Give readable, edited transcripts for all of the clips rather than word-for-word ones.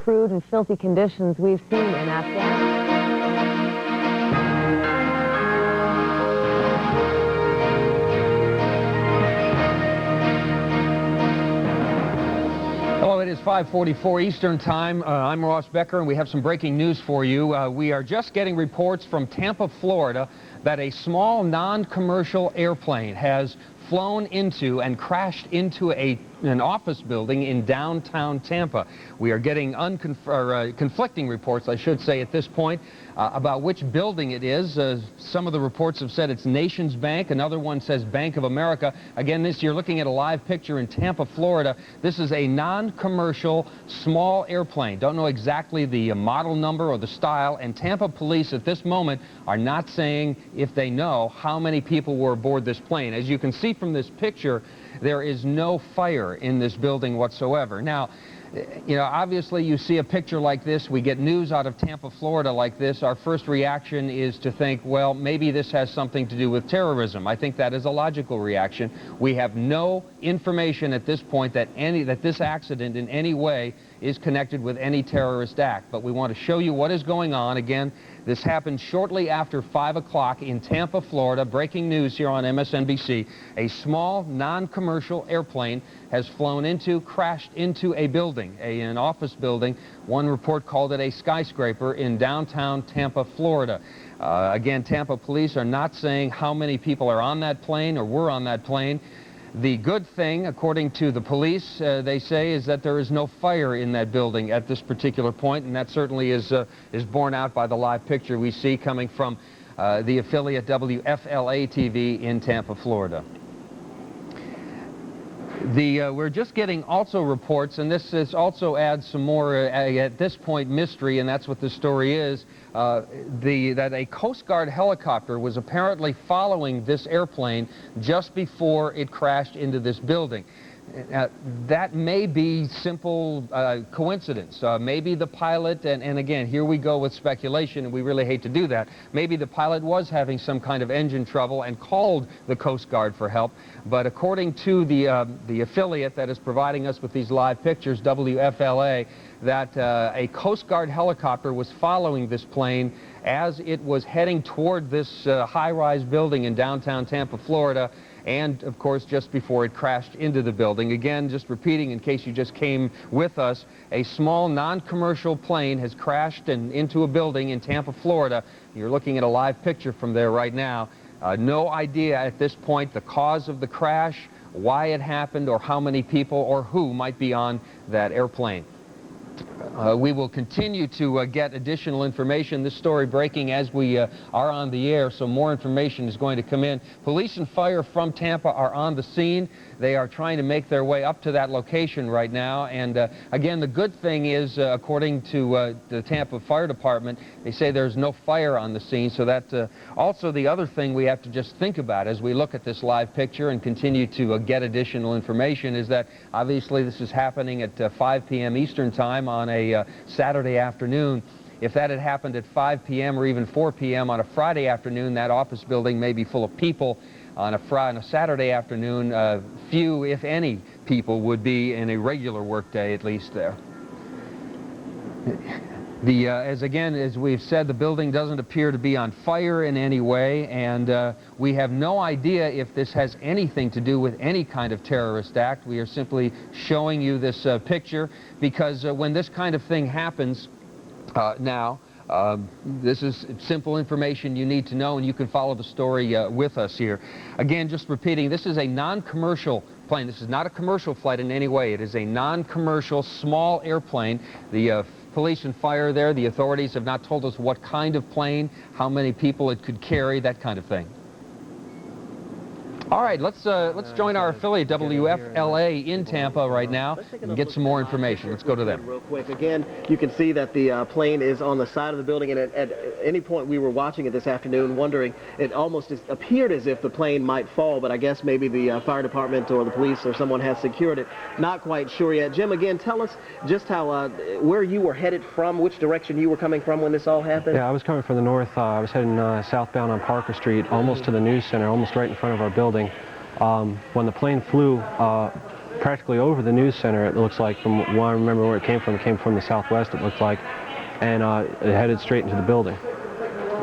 crude and filthy conditions we've seen in Afghanistan. Hello, it is 5:44 Eastern Time. I'm Ross Becker, and we have some breaking news for you. We are just getting reports from Tampa, Florida, that a small non-commercial airplane has flown into and crashed into an office building in downtown Tampa. We are getting conflicting reports, I should say, at this point, about which building it is. Some of the reports have said it's Nations Bank. Another one says Bank of America. Again, you're looking at a live picture in Tampa, Florida. This is a non-commercial small airplane. Don't know exactly the model number or the style, and Tampa police at this moment are not saying if they know how many people were aboard this plane. As you can see from this picture, there is no fire in this building whatsoever. Now, you know, obviously you see a picture like this, we get news out of Tampa, Florida like this, our first reaction is to think, well, maybe this has something to do with terrorism. I think that is a logical reaction. We have no information at this point that this accident in any way is connected with any terrorist act, but we want to show you what is going on. Again, this happened shortly after 5 o'clock in Tampa, Florida. Breaking news here on MSNBC. A small, non-commercial airplane has crashed into a building, an office building. One report called it a skyscraper in downtown Tampa, Florida. Again, Tampa police are not saying how many people are on that plane or were on that plane. The good thing, according to the police, they say, is that there is no fire in that building at this particular point, and that certainly is borne out by the live picture we see coming from the affiliate WFLA-TV in Tampa, Florida. We're just getting also reports, and this also adds some more, at this point, mystery, and that's what this story is, that a Coast Guard helicopter was apparently following this airplane just before it crashed into this building. That may be simple coincidence. Maybe the pilot, and again, here we go with speculation, and we really hate to do that. Maybe the pilot was having some kind of engine trouble and called the Coast Guard for help. But according to the affiliate that is providing us with these live pictures, WFLA, that a Coast Guard helicopter was following this plane as it was heading toward this high-rise building in downtown Tampa, Florida, and, of course, just before it crashed into the building. Again, just repeating in case you just came with us, a small non-commercial plane has crashed into a building in Tampa, Florida. You're looking at a live picture from there right now. No idea at this point the cause of the crash, why it happened, or how many people or who might be on that airplane. We will continue to get additional information. This story breaking as we are on the air, so more information is going to come in. Police and fire from Tampa are on the scene. They are trying to make their way up to that location right now. And again, the good thing is, according to the Tampa Fire Department, they say there's no fire on the scene. So that also the other thing we have to just think about as we look at this live picture and continue to get additional information is that obviously this is happening at 5 p.m. Eastern Time on a Saturday afternoon. If that had happened at 5 p.m. or even 4 p.m. on a Friday afternoon, that office building may be full of people. On a Saturday afternoon, few, if any, people would be in a regular workday, at least there. As we've said, the building doesn't appear to be on fire in any way, and we have no idea if this has anything to do with any kind of terrorist act. We are simply showing you this picture because when this kind of thing happens now, this is simple information you need to know, and you can follow the story with us here. Again, just repeating, this is a non-commercial plane. This is not a commercial flight in any way. It is a non-commercial small airplane. The police and fire there, the authorities have not told us what kind of plane, how many people it could carry, that kind of thing. All right, let's join our affiliate WFLA in Tampa right now and get some more information. Let's go to them. Real quick, again, you can see that the plane is on the side of the building, and at any point we were watching it this afternoon wondering, it almost appeared as if the plane might fall, but I guess maybe the fire department or the police or someone has secured it. Not quite sure yet. Jim, again, tell us just how, where you were headed from, which direction you were coming from when this all happened. Yeah, I was coming from the north. I was heading southbound on Parker Street, almost to the news center, almost right in front of our building. When the plane flew, practically over the news center, it looks like, from what I remember where it came from the southwest, it looked like, and it headed straight into the building.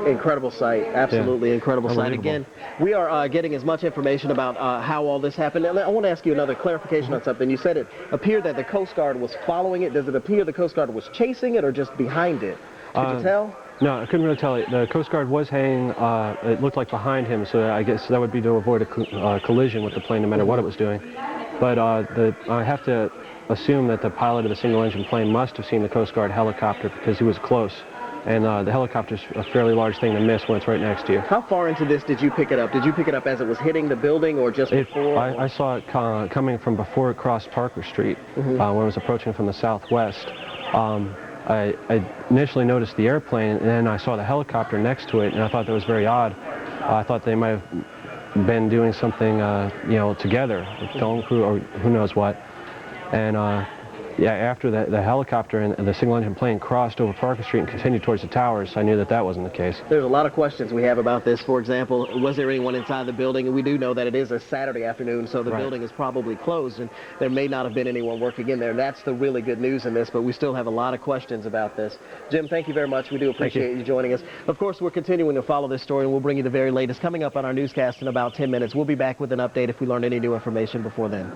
Incredible sight, absolutely Yeah. incredible sight. Again, we are getting as much information about how all this happened. And I want to ask you another clarification on something. You said it appeared that the Coast Guard was following it. Does it appear the Coast Guard was chasing it or just behind it? Could you tell? No, I couldn't really tell. The Coast Guard was hanging, it looked like behind him, so I guess that would be to avoid a collision with the plane no matter what it was doing. But I have to assume that the pilot of the single-engine plane must have seen the Coast Guard helicopter because he was close. And the helicopter's a fairly large thing to miss when it's right next to you. How far into this did you pick it up? Did you pick it up as it was hitting the building or just before? I saw it coming from before it crossed Parker Street, when it was approaching from the southwest. I initially noticed the airplane, and then I saw the helicopter next to it, and I thought that was very odd. I thought they might have been doing something, together, with film crew or who knows what. And yeah, after the helicopter and the single-engine plane crossed over Parker Street and continued towards the towers, I knew that that wasn't the case. There's a lot of questions we have about this. For example, was there anyone inside the building? And we do know that it is a Saturday afternoon, so the building is probably closed, and there may not have been anyone working in there. That's the really good news in this, but we still have a lot of questions about this. Jim, thank you very much. We do appreciate you joining us. Of course, we're continuing to follow this story, and we'll bring you the very latest coming up on our newscast in about 10 minutes. We'll be back with an update if we learn any new information before then.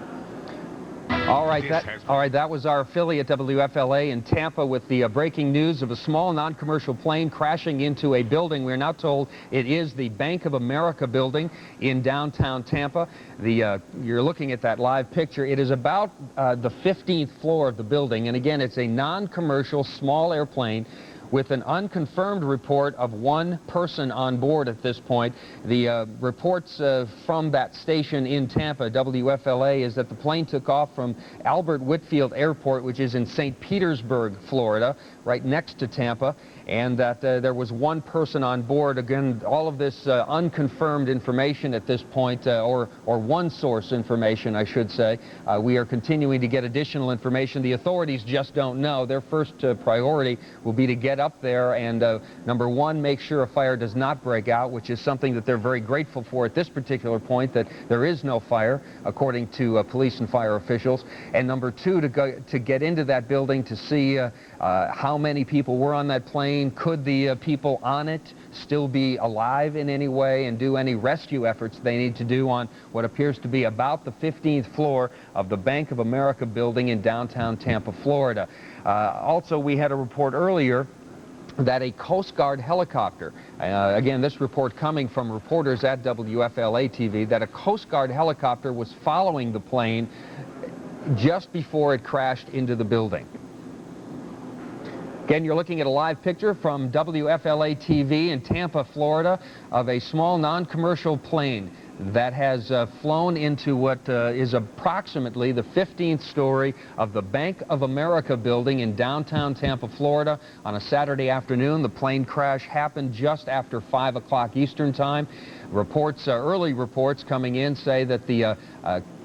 All right, that was our affiliate WFLA in Tampa with the breaking news of a small non-commercial plane crashing into a building. We're now told it is the Bank of America building in downtown Tampa. You're looking at that live picture. It is about the 15th floor of the building, and again, it's a non-commercial small airplane with an unconfirmed report of one person on board at this point. The reports from that station in Tampa, WFLA, is that the plane took off from Albert Whitfield Airport, which is in St. Petersburg, Florida, right next to Tampa, and that there was one person on board. Again, all of this unconfirmed information at this point, or one source information, I should say. We are continuing to get additional information. The authorities just don't know. Their first priority will be to get up there and, number one, make sure a fire does not break out, which is something that they're very grateful for at this particular point, that there is no fire, according to police and fire officials. And number two, to get into that building to see how many people were on that plane. Could the people on it still be alive in any way, and do any rescue efforts they need to do on what appears to be about the 15th floor of the Bank of America building in downtown Tampa, Florida. Also, we had a report earlier that a Coast Guard helicopter, again, this report coming from reporters at WFLA TV, that a Coast Guard helicopter was following the plane just before it crashed into the building. Again, you're looking at a live picture from WFLA TV in Tampa, Florida, of a small non-commercial plane that has flown into what is approximately the 15th story of the Bank of America building in downtown Tampa, Florida on a Saturday afternoon. The plane crash happened just after 5 o'clock Eastern Time. Reports, early reports coming in say that the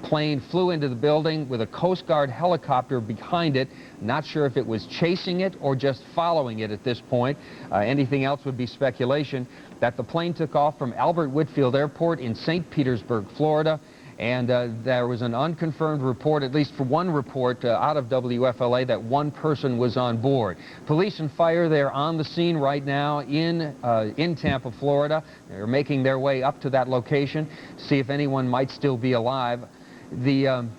plane flew into the building with a Coast Guard helicopter behind it. Not sure if it was chasing it or just following it at this point. Anything else would be speculation. That the plane took off from Albert Whitfield Airport in St. Petersburg, Florida, and there was an unconfirmed report, at least for one report out of WFLA, that one person was on board. Police and fire, they're on the scene right now in Tampa, Florida. They're making their way up to that location to see if anyone might still be alive. The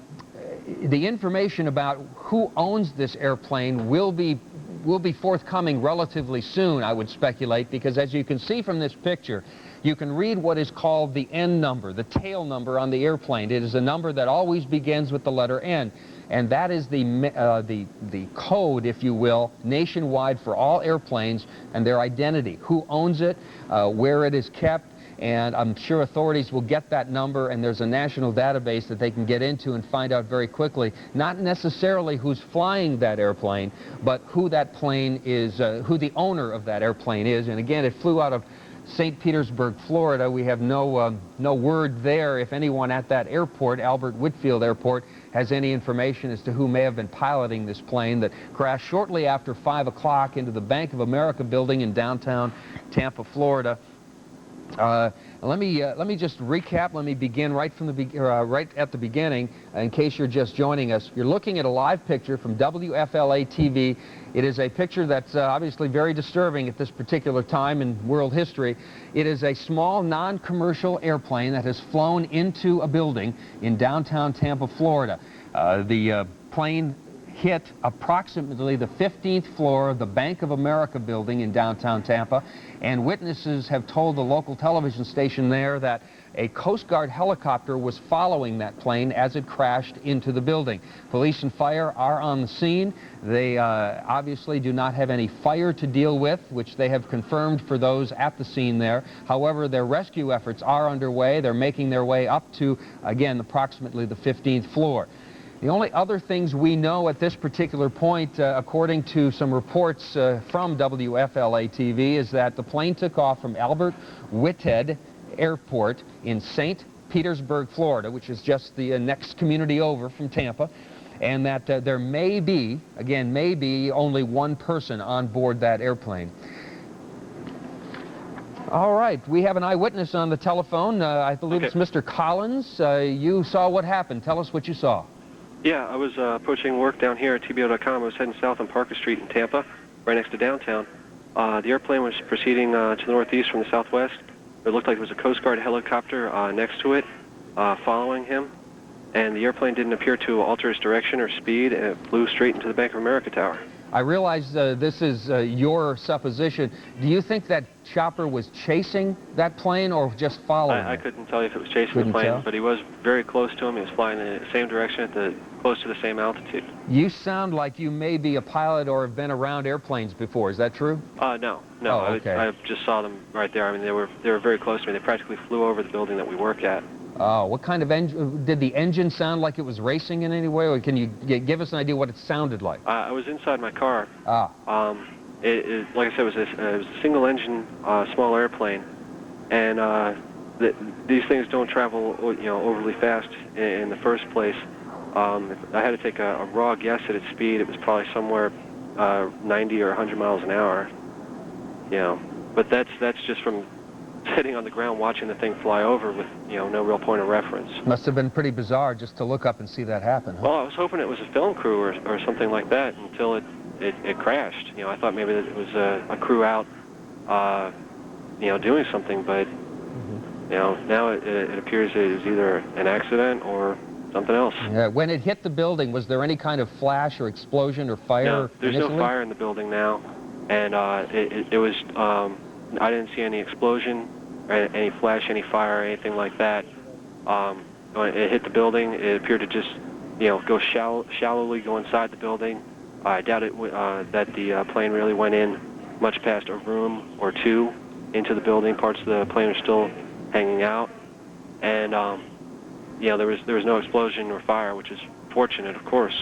information about who owns this airplane will be forthcoming relatively soon, I would speculate, because as you can see from this picture, you can read what is called the N number, the tail number on the airplane. It is a number that always begins with the letter N, and that is the code, if you will, nationwide for all airplanes and their identity, who owns it, where it is kept. And I'm sure authorities will get that number, and there's a national database that they can get into and find out very quickly, not necessarily who's flying that airplane, but who that plane is, who the owner of that airplane is. And again, it flew out of St. Petersburg, Florida. We have no word there if anyone at that airport, Albert Whitfield Airport, has any information as to who may have been piloting this plane that crashed shortly after 5 o'clock into the Bank of America building in downtown Tampa, Florida. Let me just recap. Let me begin right from right at the beginning, in case you're just joining us. You're looking at a live picture from WFLA TV. It is a picture that's obviously very disturbing at this particular time in world history. It is a small, non-commercial airplane that has flown into a building in downtown Tampa, Florida. The plane hit approximately the 15th floor of the Bank of America building in downtown Tampa, and witnesses have told the local television station there that a Coast Guard helicopter was following that plane as it crashed into the building. Police and fire are on the scene. They obviously do not have any fire to deal with, which they have confirmed for those at the scene there. However, their rescue efforts are underway. They're making their way up to, again, approximately the 15th floor. The only other things we know at this particular point, according to some reports from WFLA TV, is that the plane took off from Albert Whitehead Airport in St. Petersburg, Florida, which is just the next community over from Tampa, and that there may be, again, may be only one person on board that airplane. All right, we have an eyewitness on the telephone. I believe it's Mr. Collins. You saw what happened. Tell us what you saw. Yeah, I was approaching work down here at TBO.com. I was heading south on Parker Street in Tampa, right next to downtown. The airplane was proceeding to the northeast from the southwest. It looked like there was a Coast Guard helicopter next to it, following him. And the airplane didn't appear to alter its direction or speed, and it flew straight into the Bank of America tower. I realize this is your supposition. Do you think that chopper was chasing that plane or just following I it? couldn't tell you if it was chasing the plane, but he was very close to him. He was flying in the same direction close to the same altitude. You sound like you may be a pilot or have been around airplanes before. Is that true? No. Oh, okay. I just saw them right there. I mean, they were very close to me. They practically flew over the building that we work at. Oh, what kind of engine? Did the engine sound like it was racing in any way, or can you give us an idea what it sounded like? I was inside my car. Ah. Like I said, it was a single-engine small airplane, and these things don't travel, overly fast in the first place. I had to take a raw guess at its speed. It was probably somewhere 90 or 100 miles an hour. But that's just from sitting on the ground watching the thing fly over with no real point of reference. Must have been pretty bizarre just to look up and see that happen, huh? Well, I was hoping it was a film crew or something like that until it crashed. I thought maybe that it was a crew out doing something, but now it appears it was either an accident or something else. Yeah. When it hit the building, was there any kind of flash or explosion or fire? No, there's initially? no fire in the building now, and it was I didn't see any explosion, or any flash, any fire, or anything like that. When it hit the building, it appeared to just, go shallowly go inside the building. I doubt that the plane really went in much past a room or two into the building. Parts of the plane are still hanging out, and there was no explosion or fire, which is fortunate, of course.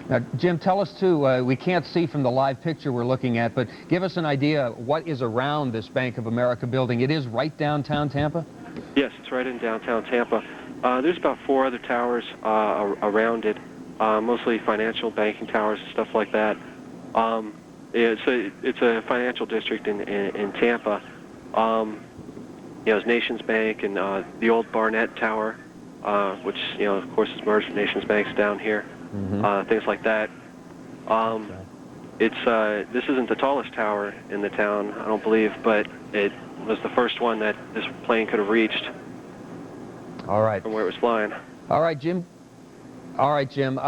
Now, Jim, tell us, too, we can't see from the live picture we're looking at, but give us an idea what is around this Bank of America building. It is right downtown Tampa? Yes, it's right in downtown Tampa. There's about 4 other towers around it, mostly financial banking towers and stuff like that. It's a financial district in Tampa. It's Nations Bank and the old Barnett Tower, which, of course, is merged with Nations Bank's down here. Things like that. This isn't the tallest tower in the town, I don't believe, but it was the first one that this plane could have reached. All right. From where it was flying. All right, Jim. Again,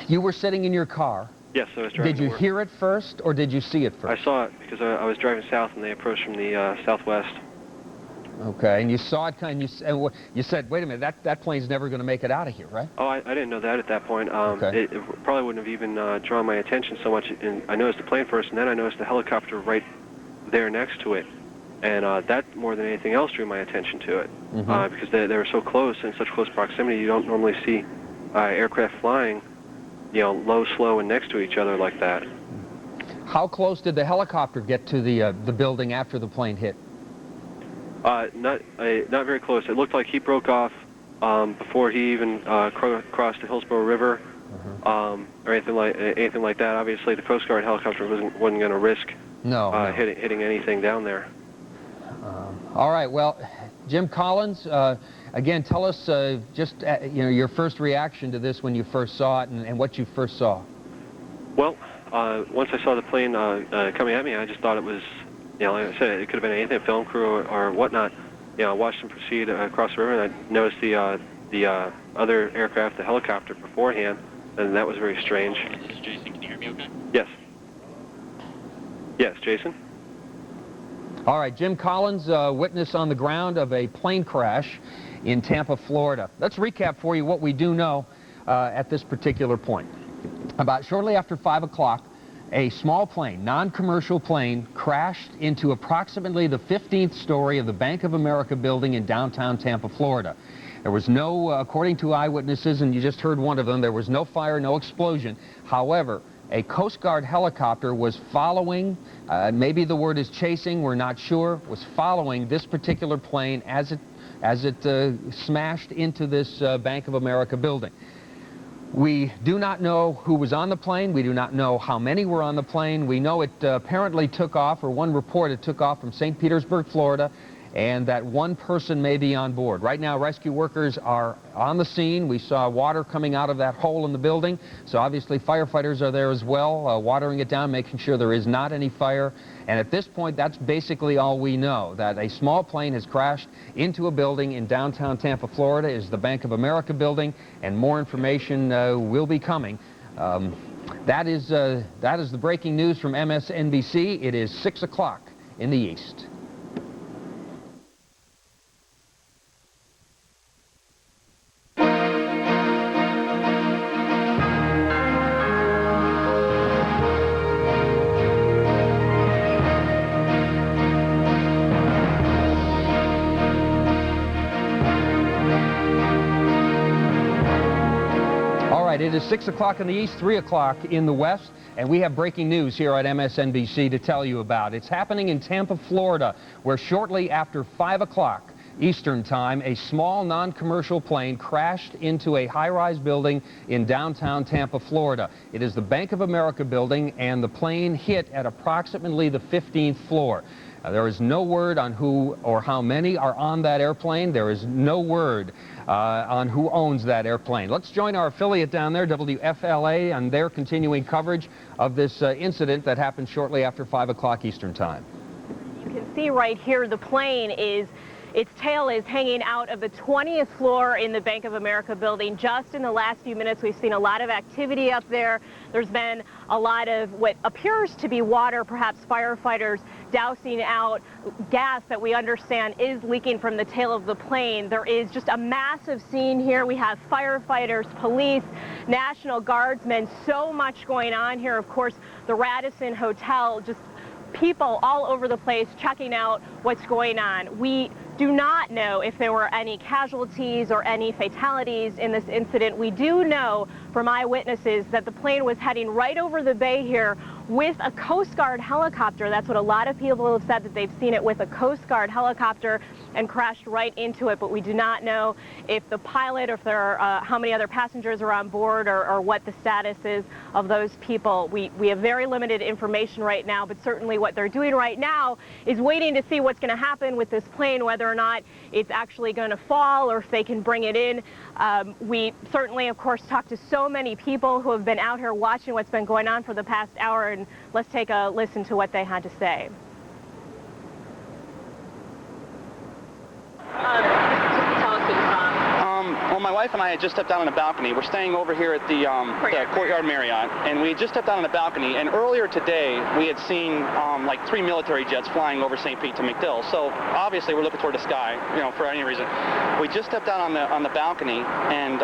you were sitting in your car. Yes, I was driving. Did you hear it first, or did you see it first? I saw it because I was driving south, and they approached from the southwest. Okay, and you saw it you said, wait a minute, that plane's never going to make it out of here, right? Oh, I didn't know that at that point. Okay. It probably wouldn't have even drawn my attention so much. And I noticed the plane first, and then I noticed the helicopter right there next to it. And that, more than anything else, drew my attention to it. Because they were so close, in such close proximity. You don't normally see aircraft flying, low, slow, and next to each other like that. How close did the helicopter get to the building after the plane hit? Not very close. It looked like he broke off before he even crossed the Hillsborough River, or anything like that. Obviously, the Coast Guard helicopter wasn't going to risk No. hitting anything down there. All right. Well, Jim Collins, again, tell us just your first reaction to this when you first saw it and what you first saw. Well, once I saw the plane coming at me, I just thought it was, like I said, it could have been anything, a film crew or whatnot. I watched them proceed across the river, and I noticed the other aircraft, the helicopter beforehand, and that was very strange. This is Jason. Can you hear me okay? Yes. Yes, Jason? All right, Jim Collins, witness on the ground of a plane crash in Tampa, Florida. Let's recap for you what we do know at this particular point. About shortly after 5 o'clock, a small plane, non-commercial plane, crashed into approximately the 15th story of the Bank of America building in downtown Tampa, Florida. There was no, according to eyewitnesses, and you just heard one of them, there was no fire, no explosion. However, a Coast Guard helicopter was following, maybe the word is chasing, we're not sure, was following this particular plane as it smashed into this Bank of America building. We do not know who was on the plane. We do not know how many were on the plane. We know it apparently took off, or one report, it took off from St. Petersburg, Florida, and that one person may be on board. Right now, rescue workers are on the scene. We saw water coming out of that hole in the building, so obviously firefighters are there as well, watering it down, making sure there is not any fire. And at this point, that's basically all we know, that a small plane has crashed into a building in downtown Tampa, Florida. It is the Bank of America building, and more information will be coming. That is the breaking news from MSNBC. It is 6 o'clock in the East. It is 6 o'clock in the East, 3 o'clock in the West, and we have breaking news here at MSNBC to tell you about. It's happening in Tampa, Florida, where shortly after 5 o'clock Eastern Time, a small non-commercial plane crashed into a high-rise building in downtown Tampa, Florida. It is the Bank of America building, and the plane hit at approximately the 15th floor. There is no word on who or how many are on that airplane. There is no word on who owns that airplane. Let's join our affiliate down there, WFLA, on their continuing coverage of this incident that happened shortly after 5 o'clock Eastern Time. You can see right here the plane its tail is hanging out of the 20th floor in the Bank of America building. Just in the last few minutes, we've seen a lot of activity up there. There's been a lot of what appears to be water, perhaps firefighters dousing out gas that we understand is leaking from the tail of the plane. There is just a massive scene here. We have firefighters, police, National Guardsmen, so much going on here. Of course, the Radisson Hotel, just people all over the place checking out what's going on. We do not know if there were any casualties or any fatalities in this incident. We do know from eyewitnesses that the plane was heading right over the bay here with a Coast Guard helicopter. That's what a lot of people have said, that they've seen it with a Coast Guard helicopter and crashed right into it. But we do not know if the pilot, or if there are, how many other passengers are on board, or what the status is of those people. We have very limited information right now, but certainly what they're doing right now is waiting to see what's going to happen with this plane, whether or not it's actually going to fall or if they can bring it in. We certainly, of course, talked to so many people who have been out here watching what's been going on for the past hour, and let's take a listen to what they had to say. Well, my wife and I had just stepped out on a balcony. We're staying over here at the Courtyard Marriott, and we just stepped out on a balcony. And earlier today, we had seen like 3 military jets flying over St. Pete to MacDill. So obviously, we're looking toward the sky, for any reason. We just stepped out on the balcony, and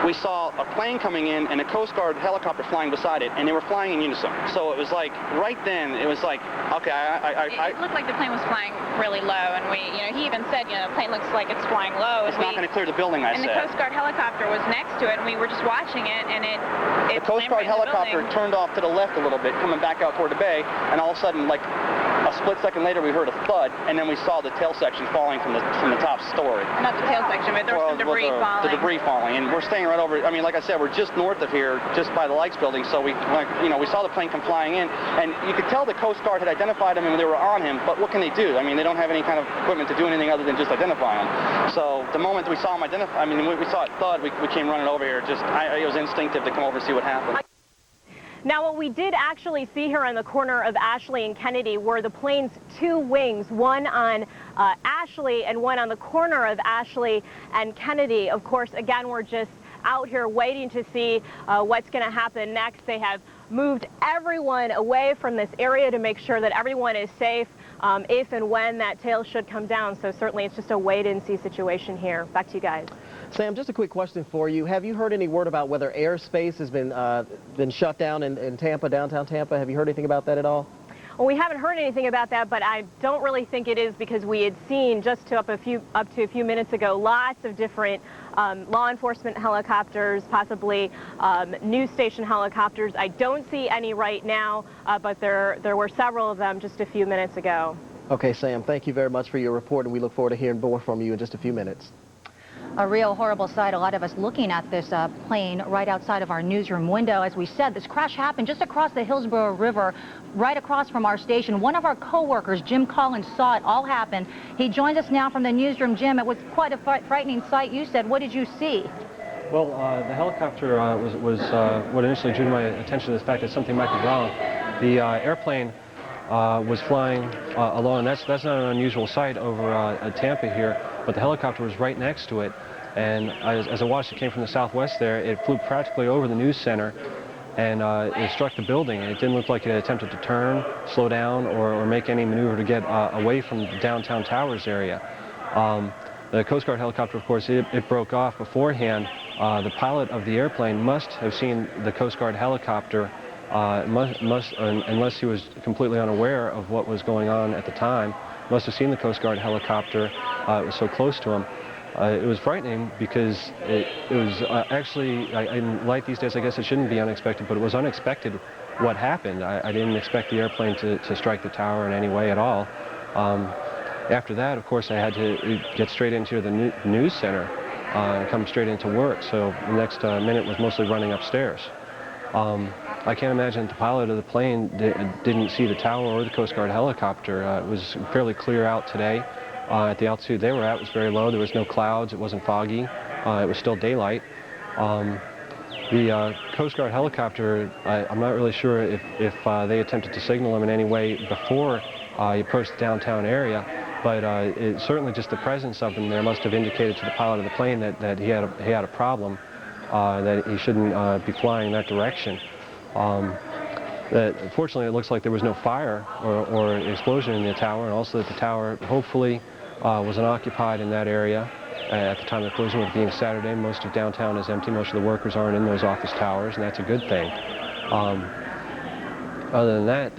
we saw a plane coming in and a Coast Guard helicopter flying beside it, and they were flying in unison. So it was like right then, it was like, okay, it looked like the plane was flying really low, and he even said, the plane looks like it's flying low. It's not going to clear the building, I said. Coast Guard helicopter was next to it, and we were just watching it, and it The Coast Guard helicopter turned off to the left a little bit, coming back out toward the bay, and all of a sudden, like a split second later, we heard a thud, and then we saw the tail section falling from the top story. Not the tail section, but there was some debris falling. The debris falling, and we're staying right over. I mean, like I said, we're just north of here, just by the Lights building. So we saw the plane come flying in, and you could tell the Coast Guard had identified him and they were on him. But what can they do? I mean, they don't have any kind of equipment to do anything other than just identify him. So the moment we saw him identify, I mean, we saw it thud, we came running over here. It was instinctive to come over and see what happened. Now, what we did actually see here on the corner of Ashley and Kennedy were the plane's two wings, one on Ashley and one on the corner of Ashley and Kennedy. Of course, again, we're just out here waiting to see what's going to happen next. They have moved everyone away from this area to make sure that everyone is safe if and when that tail should come down. So certainly it's just a wait-and-see situation here. Back to you guys. Sam, just a quick question for you. Have you heard any word about whether airspace has been shut down in Tampa, downtown Tampa? Have you heard anything about that at all? Well, we haven't heard anything about that, but I don't really think it is, because we had seen just up to a few minutes ago lots of different law enforcement helicopters, possibly news station helicopters. I don't see any right now, but there were several of them just a few minutes ago. Okay, Sam, thank you very much for your report, and we look forward to hearing more from you in just a few minutes. A real horrible sight. A lot of us looking at this plane right outside of our newsroom window. As we said, this crash happened just across the Hillsborough River, right across from our station. One of our co-workers, Jim Collins, saw it all happen. He joins us now from the newsroom. Jim, it was quite a frightening sight. You said, what did you see? Well, the helicopter was what initially drew my attention to the fact that something might be wrong. The airplane was flying along. That's not an unusual sight over Tampa here, but the helicopter was right next to it. And as I watched, it came from the southwest there. It flew practically over the news center, and it struck the building. And it didn't look like it had attempted to turn, slow down, or make any maneuver to get away from the downtown towers area. The Coast Guard helicopter, of course, it broke off beforehand. The pilot of the airplane must have seen the Coast Guard helicopter, unless he was completely unaware of what was going on at the time, must have seen the Coast Guard helicopter. It was so close to him. It was frightening because it was actually, in light these days, I guess it shouldn't be unexpected, but it was unexpected what happened. I didn't expect the airplane to strike the tower in any way at all. After that, of course, I had to get straight into the news center and come straight into work, so the next minute was mostly running upstairs. I can't imagine that the pilot of the plane didn't see the tower or the Coast Guard helicopter. It was fairly clear out today. At the altitude they were at was very low. There was no clouds. It wasn't foggy. It was still daylight. The Coast Guard helicopter, I'm not really sure if they attempted to signal him in any way before he approached the downtown area, but certainly just the presence of them there must have indicated to the pilot of the plane that he had a problem, that he shouldn't be flying in that direction. Fortunately, it looks like there was no fire or explosion in the tower, and also that the tower hopefully was unoccupied in that area at the time of the collision. With being Saturday, most of downtown is empty. Most of the workers aren't in those office towers, and that's a good thing. Other than that,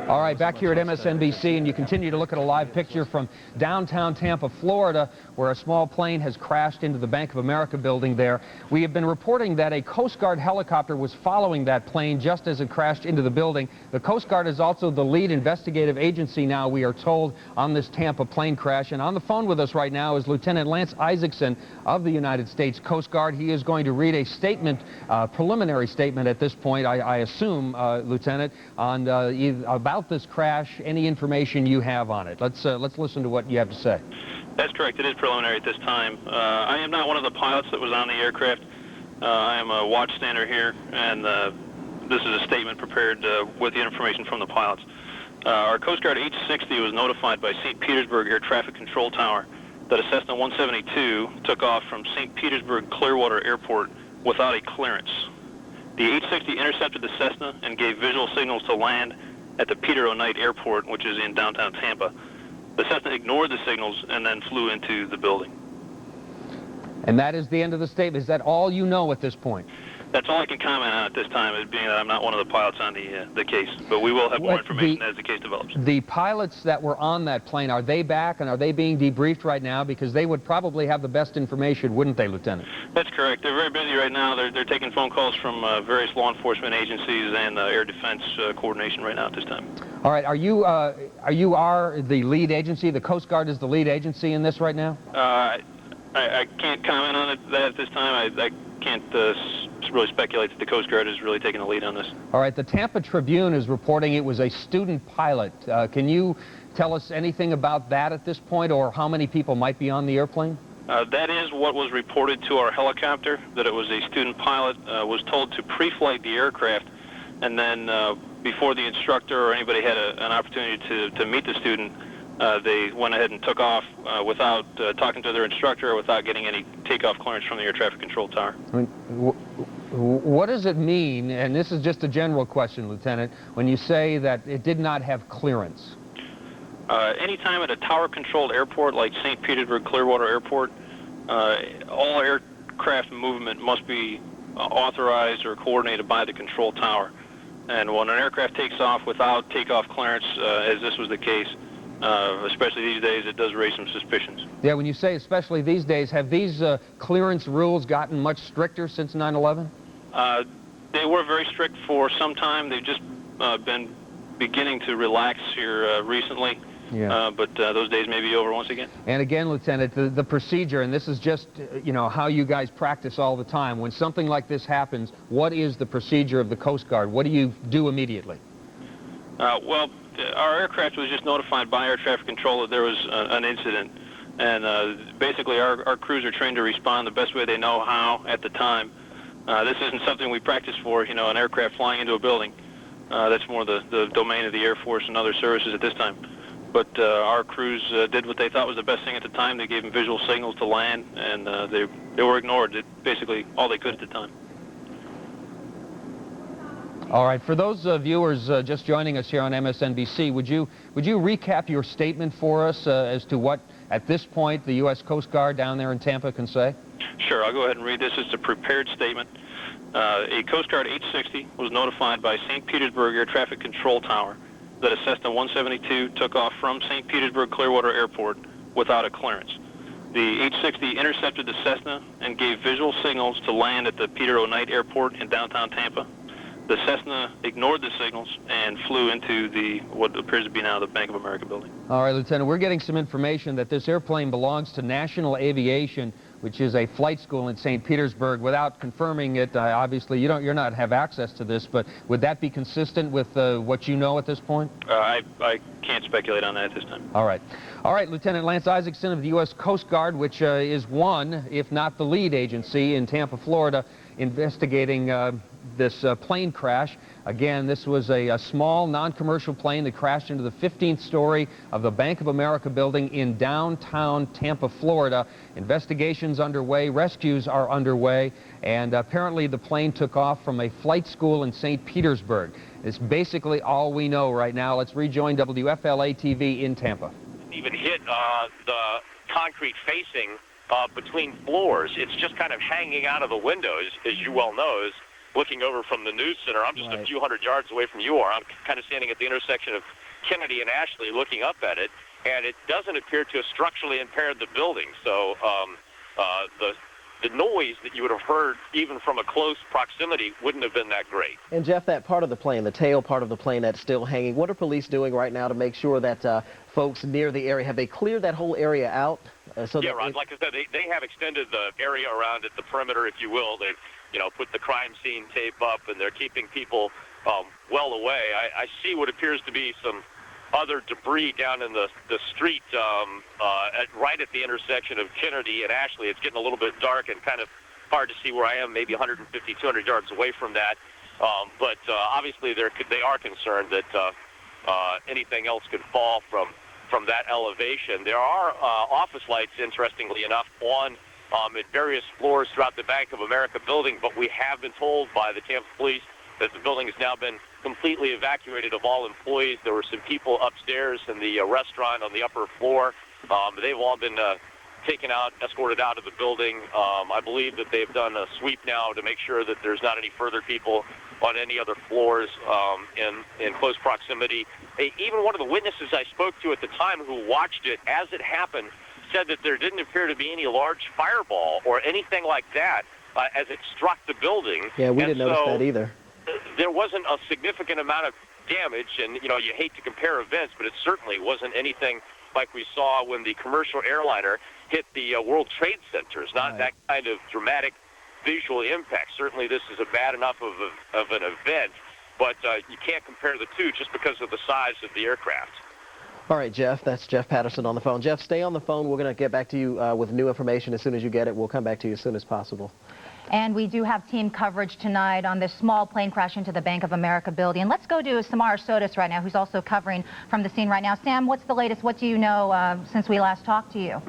All right, back here at MSNBC, and you continue to look at a live picture from downtown Tampa, Florida, where a small plane has crashed into the Bank of America building there. We have been reporting that a Coast Guard helicopter was following that plane just as it crashed into the building. The Coast Guard is also the lead investigative agency now, we are told, on this Tampa plane crash. And on the phone with us right now is Lieutenant Lance Isaacson of the United States Coast Guard. He is going to read a statement, preliminary statement at this point, I assume, Lieutenant, on about this crash, any information you have on it. Let's listen to what you have to say. That's correct. It is preliminary at this time. I am not one of the pilots that was on the aircraft. I am a watchstander here, and this is a statement prepared with the information from the pilots. Our Coast Guard H-60 was notified by St. Petersburg Air Traffic Control Tower that a Cessna 172 took off from St. Petersburg Clearwater Airport without a clearance. The H-60 intercepted the Cessna and gave visual signals to land at the Peter O'Knight Airport, which is in downtown Tampa. The Cessna ignored the signals and then flew into the building. And that is the end of the statement. Is that all you know at this point? That's all I can comment on at this time, as being that I'm not one of the pilots on the case. But we will have more information as the case develops. The pilots that were on that plane, are they back, and are they being debriefed right now? Because they would probably have the best information, wouldn't they, Lieutenant? That's correct. They're very busy right now. They're taking phone calls from various law enforcement agencies and Air Defense coordination right now at this time. All right. Are you the lead agency? The Coast Guard is the lead agency in this right now? I can't comment on that at this time. I can't really speculate that the Coast Guard is really taking the lead on this. All right. The Tampa Tribune is reporting it was a student pilot. Can you tell us anything about that at this point, or how many people might be on the airplane? That is what was reported to our helicopter, that it was a student pilot, was told to pre-flight the aircraft, and then before the instructor or anybody had an opportunity to meet the student, they went ahead and took off without talking to their instructor or without getting any takeoff clearance from the air traffic control tower. What does it mean, and this is just a general question, Lieutenant, when you say that it did not have clearance? Anytime at a tower-controlled airport like St. Petersburg Clearwater Airport, all aircraft movement must be authorized or coordinated by the control tower. And when an aircraft takes off without takeoff clearance, as this was the case, especially these days, it does raise some suspicions. Yeah, when you say especially these days, have these clearance rules gotten much stricter since 9/11? They were very strict for some time. They've just been beginning to relax here recently. Yeah. But those days may be over once again. And again, Lieutenant, the procedure, and this is just, how you guys practice all the time. When something like this happens, what is the procedure of the Coast Guard? What do you do immediately? Well, our aircraft was just notified by air traffic control that there was an incident. And basically, our crews are trained to respond the best way they know how at the time. This isn't something we practice for, an aircraft flying into a building. That's more the domain of the Air Force and other services at this time. But our crews did what they thought was the best thing at the time. They gave them visual signals to land, and they were ignored. It basically all they could at the time. All right. For those viewers just joining us here on MSNBC, would you recap your statement for us as to what, at this point, the U.S. Coast Guard down there in Tampa can say? Sure. I'll go ahead and read this. It's a prepared statement. A Coast Guard 860 was notified by St. Petersburg Air Traffic Control Tower that a Cessna 172 took off from St. Petersburg Clearwater Airport without a clearance. The 860 intercepted the Cessna and gave visual signals to land at the Peter O. Knight Airport in downtown Tampa. The Cessna ignored the signals and flew into what appears to be now the Bank of America building. All right, Lieutenant, we're getting some information that this airplane belongs to National Aviation, which is a flight school in St. Petersburg. Without confirming it, obviously you're not have access to this, but would that be consistent with what you know at this point? I can't speculate on that at this time. All right. All right, Lieutenant Lance Isaacson of the U.S. Coast Guard, which is one, if not the lead agency in Tampa, Florida, investigating this plane crash. Again, this was a small, non-commercial plane that crashed into the 15th story of the Bank of America building in downtown Tampa, Florida. Investigations underway, rescues are underway, and apparently the plane took off from a flight school in St. Petersburg. It's basically all we know right now. Let's rejoin WFLA-TV in Tampa. Even hit the concrete facing between floors. It's just kind of hanging out of the windows, as you well know. Looking over from the news center, I'm just a few hundred yards away from you are. I'm kind of standing at the intersection of Kennedy and Ashley looking up at it, and it doesn't appear to have structurally impaired the building. So the noise that you would have heard even from a close proximity wouldn't have been that great. And Jeff, that part of the plane, the tail part of the plane that's still hanging, what are police doing right now to make sure that folks near the area, have they cleared that whole area out? Yeah, Ron, like I said, they have extended the area around it, the perimeter, if you will. They've put the crime scene tape up, and they're keeping people well away. I see what appears to be some other debris down in the street right at the intersection of Kennedy and Ashley. It's getting a little bit dark and kind of hard to see where I am, maybe 150, 200 yards away from that. But obviously they are concerned that anything else could fall from that elevation. There are office lights, interestingly enough, on at various floors throughout the Bank of America building, but we have been told by the Tampa Police that the building has now been completely evacuated of all employees. There were some people upstairs in the restaurant on the upper floor. They've all been taken out, escorted out of the building. I believe that they've done a sweep now to make sure that there's not any further people on any other floors in close proximity. Even one of the witnesses I spoke to at the time who watched it as it happened said that there didn't appear to be any large fireball or anything like that as it struck the building. Yeah, we didn't notice that either. There wasn't a significant amount of damage, and you hate to compare events, but it certainly wasn't anything like we saw when the commercial airliner hit the World Trade Center. It's not that kind of dramatic visual impact. Certainly this is a bad enough of an event, but you can't compare the two just because of the size of the aircraft. All right, Jeff, that's Jeff Patterson on the phone. Jeff, stay on the phone. We're going to get back to you with new information as soon as you get it. We'll come back to you as soon as possible. And we do have team coverage tonight on this small plane crash into the Bank of America building. Let's go to Samara Sotis right now, who's also covering from the scene right now. Sam, what's the latest? What do you know since we last talked to you?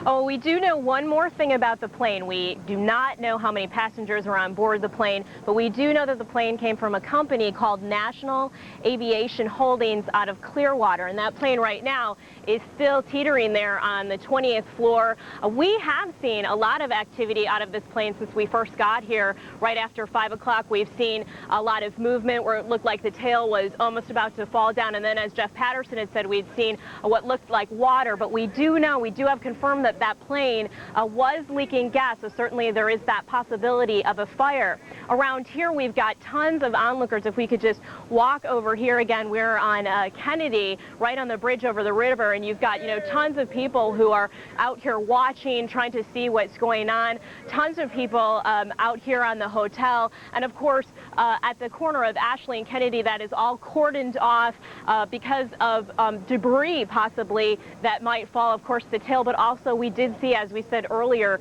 Oh, we do know one more thing about the plane. We do not know how many passengers were on board the plane, but we do know that the plane came from a company called National Aviation Holdings out of Clearwater, and that plane right now is still teetering there on the 20th floor. We have seen a lot of activity out of this plane since we first got here. Right after 5 o'clock, we've seen a lot of movement where it looked like the tail was almost about to fall down, and then as Jeff Patterson had said, we'd seen what looked like water, but we do have confirmed that that plane was leaking gas, so certainly there is that possibility of a fire. Around here, we've got tons of onlookers. If we could just walk over here again, we're on Kennedy, right on the bridge over the river, and you've got, tons of people who are out here watching, trying to see what's going on. Tons of people out here on the hotel, and of course, at the corner of Ashley and Kennedy, that is all cordoned off because of debris, possibly, that might fall, of course, the tail, but also we did see, as we said earlier,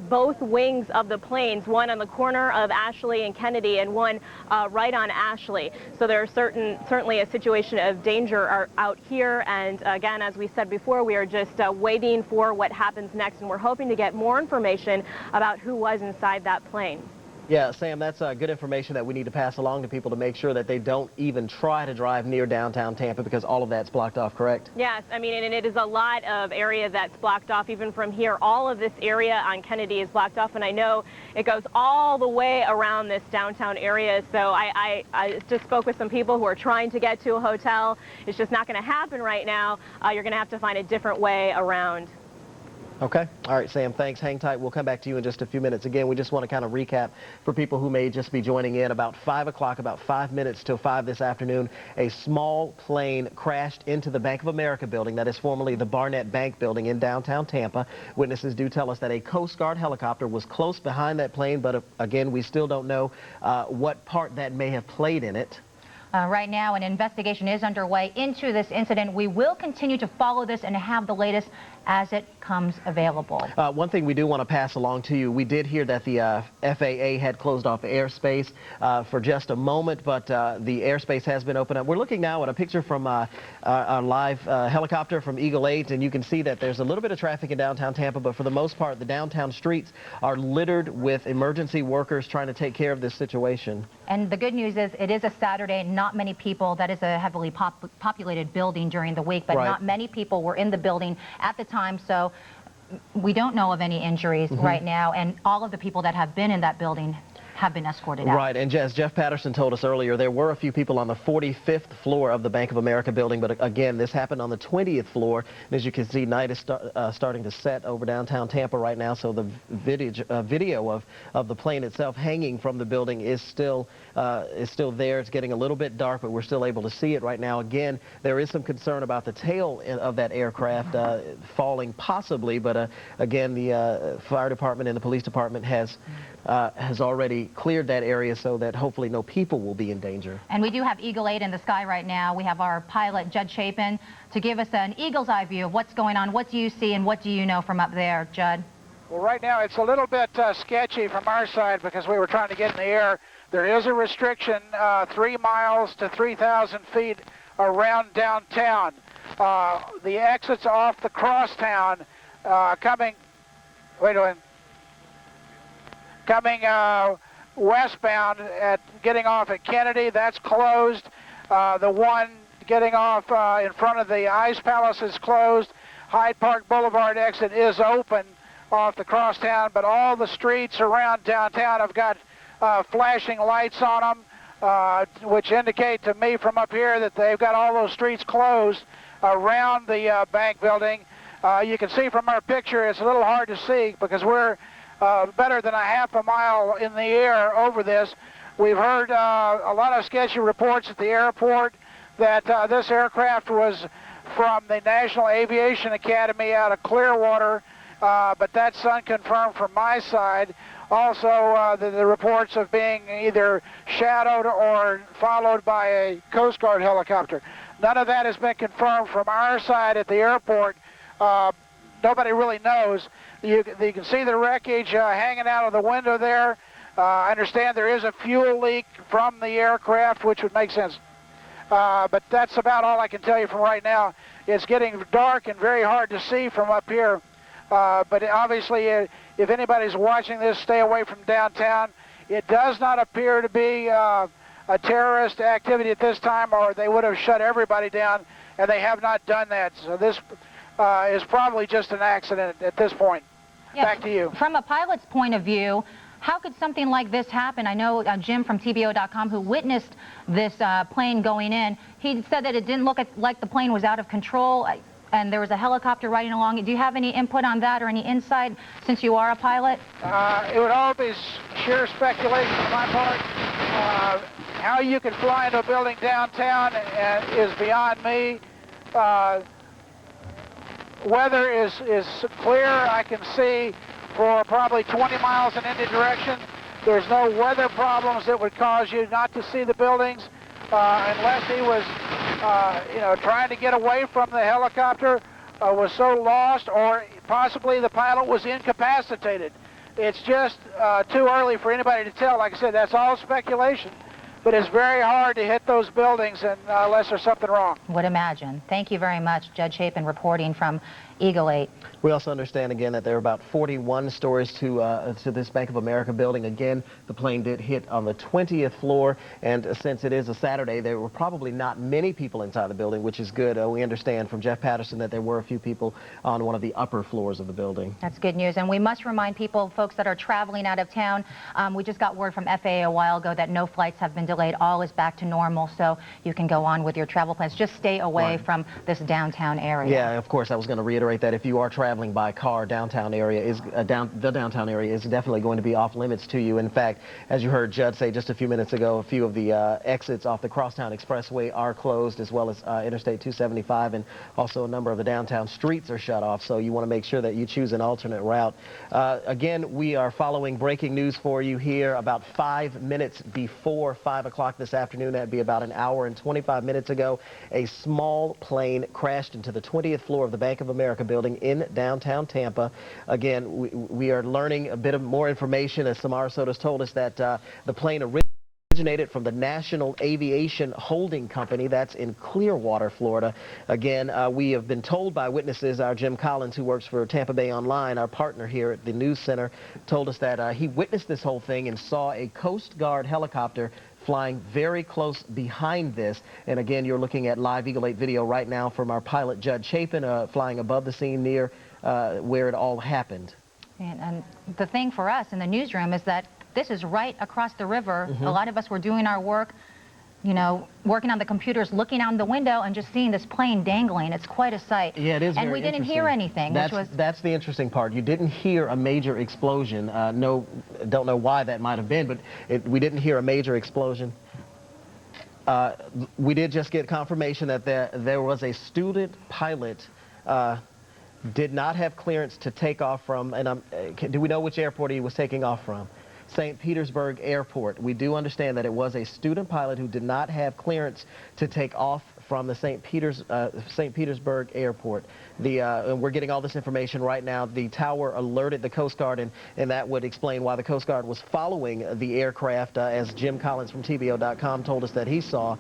both wings of the planes, one on the corner of Ashley and Kennedy and one right on Ashley. So there's certainly a situation of danger out here, and again, as we said before, we are just waiting for what happens next, and we're hoping to get more information about who was inside that plane. Yeah, Sam, that's good information that we need to pass along to people to make sure that they don't even try to drive near downtown Tampa, because all of that's blocked off, correct? Yes, I mean, and it is a lot of area that's blocked off. Even from here, all of this area on Kennedy is blocked off, and I know it goes all the way around this downtown area. So I just spoke with some people who are trying to get to a hotel. It's just not going to happen right now. You're going to have to find a different way around. Okay. All right, Sam, thanks. Hang tight. We'll come back to you in just a few minutes. Again, we just want to kind of recap for people who may just be joining in. About 5 o'clock, about 5 minutes till 5 this afternoon, a small plane crashed into the Bank of America building that is formerly the Barnett Bank building in downtown Tampa. Witnesses do tell us that a Coast Guard helicopter was close behind that plane, but again, we still don't know what part that may have played in it. Right now, an investigation is underway into this incident. We will continue to follow this and have the latest as it comes available. One thing we do want to pass along to you, we did hear that the FAA had closed off airspace for just a moment, but the airspace has been opened up. We're looking now at a picture from a live helicopter from Eagle 8, and you can see that there's a little bit of traffic in downtown Tampa, but for the most part, the downtown streets are littered with emergency workers trying to take care of this situation. And the good news is it is a Saturday, not many people. That is a heavily populated building during the week, but not many people were in the building at the time, so we don't know of any injuries right now, and all of the people that have been in that building have been escorted out. Right, and as Jeff Patterson told us earlier, there were a few people on the 45th floor of the Bank of America building, but again, this happened on the 20th floor. And as you can see, night is starting to set over downtown Tampa right now, so the video of the plane itself hanging from the building is still there. It's getting a little bit dark, but we're still able to see it right now. Again, there is some concern about the tail of that aircraft falling possibly, but again, the fire department and the police department has already cleared that area so that hopefully no people will be in danger. And we do have Eagle 8 in the sky right now. We have our pilot, Judd Chapin, to give us an eagle's eye view of what's going on. What do you see and what do you know from up there, Judd? Well, right now it's a little bit sketchy from our side because we were trying to get in the air. There is a restriction 3 miles to 3,000 feet around downtown. The exits off the crosstown coming westbound at getting off at Kennedy, that's closed. The one getting off in front of the Ice Palace is closed. Hyde Park Boulevard exit is open off the crosstown, but all the streets around downtown have got flashing lights on them, which indicate to me from up here that they've got all those streets closed around the bank building. You can see from our picture it's a little hard to see because we're better than a half a mile in the air over this. We've heard a lot of sketchy reports at the airport that this aircraft was from the National Aviation Academy out of Clearwater, but that's unconfirmed from my side. Also, the reports of being either shadowed or followed by a Coast Guard helicopter. None of that has been confirmed from our side at the airport. Nobody really knows. You can see the wreckage hanging out of the window there. I understand there is a fuel leak from the aircraft, which would make sense. But that's about all I can tell you from right now. It's getting dark and very hard to see from up here. But obviously, if anybody's watching this, stay away from downtown. It does not appear to be a terrorist activity at this time, or they would have shut everybody down, and they have not done that. So this is probably just an accident at this point. Yeah, back to you. From a pilot's point of view, how could something like this happen? I know Jim from TBO.com, who witnessed this plane going in, he said that it didn't look like the plane was out of control, and there was a helicopter riding along. Do you have any input on that or any insight since you are a pilot? It would all be sheer speculation on my part. How you can fly into a building downtown is beyond me. Weather is clear. I can see for probably 20 miles in any direction. There's no weather problems that would cause you not to see the buildings unless he was trying to get away from the helicopter, was so lost, or possibly the pilot was incapacitated. It's just too early for anybody to tell. Like I said, that's all speculation. But it's very hard to hit those buildings unless there's something wrong. Would imagine. Thank you very much, Judge Chapin, reporting from Eagle 8. We also understand again that there are about 41 stories to this Bank of America building. Again, the plane did hit on the 20th floor, and since it is a Saturday, there were probably not many people inside the building, which is good. We understand from Jeff Patterson that there were a few people on one of the upper floors of the building. That's good news, and we must remind people, folks that are traveling out of town, we just got word from FAA a while ago that no flights have been delayed. All is back to normal, so you can go on with your travel plans. Just stay away from this downtown area. Yeah, of course, I was going to reiterate that if you are traveling by car, the downtown area is definitely going to be off limits to you. In fact, as you heard Judd say just a few minutes ago, a few of the exits off the Crosstown Expressway are closed, as well as Interstate 275, and also a number of the downtown streets are shut off, so you want to make sure that you choose an alternate route. Again, we are following breaking news for you here about 5 minutes before 5 o'clock this afternoon. That'd be about an hour and 25 minutes ago. A small plane crashed into the 20th floor of the Bank of America building in downtown Tampa. Again, we are learning a bit of more information, as Samara Soto's told us, that the plane originated from the National Aviation Holding Company. That's in Clearwater, Florida. Again, we have been told by witnesses, our Jim Collins, who works for Tampa Bay Online, our partner here at the news center, told us that he witnessed this whole thing and saw a Coast Guard helicopter flying very close behind this. And again, you're looking at live Eagle 8 video right now from our pilot, Judd Chapin, flying above the scene near where it all happened. And the thing for us in the newsroom is that this is right across the river. A lot of us were doing our work, working on the computers, looking out the window and just seeing this plane dangling. It's quite a sight. Yeah, it is. And we didn't hear anything. That's the interesting part. You didn't hear a major explosion. Don't know why that might have been, but we didn't hear a major explosion. We did just get confirmation that there was a student pilot did not have clearance to take off from, and do we know which airport he was taking off from? St. Petersburg Airport. We do understand that it was a student pilot who did not have clearance to take off from the St. Petersburg Airport. We're getting all this information right now. The tower alerted the Coast Guard, and that would explain why the Coast Guard was following the aircraft, as Jim Collins from TBO.com told us that he saw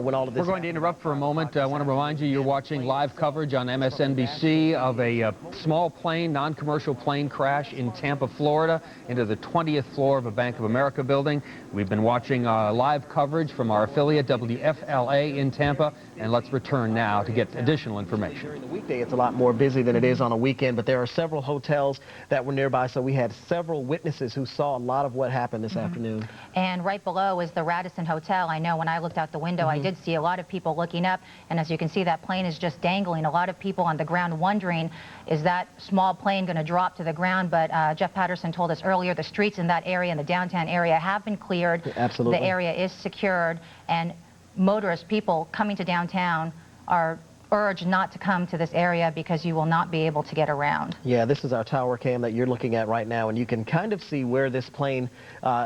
when all of this. We're going to interrupt for a moment. I want to remind you, you're watching live coverage on MSNBC of a small plane, non-commercial plane crash in Tampa, Florida, into the 20th floor of a Bank of America building. We've been watching live coverage from our affiliate WFLA in Tampa. and let's return now to get additional information. During the weekday, it's a lot more busy than it is on a weekend, but there are several hotels that were nearby, so we had several witnesses who saw a lot of what happened this afternoon. And right below is the Radisson Hotel. I know when I looked out the window, I did see a lot of people looking up, and as you can see, that plane is just dangling. A lot of people on the ground wondering, is that small plane going to drop to the ground? But Jeff Patterson told us earlier, the streets in that area, in the downtown area, have been cleared. Absolutely. The area is secured, and motorists, people coming to downtown, are urged not to come to this area because you will not be able to get around. Yeah, this is our tower cam that you're looking at right now, and you can kind of see where this plane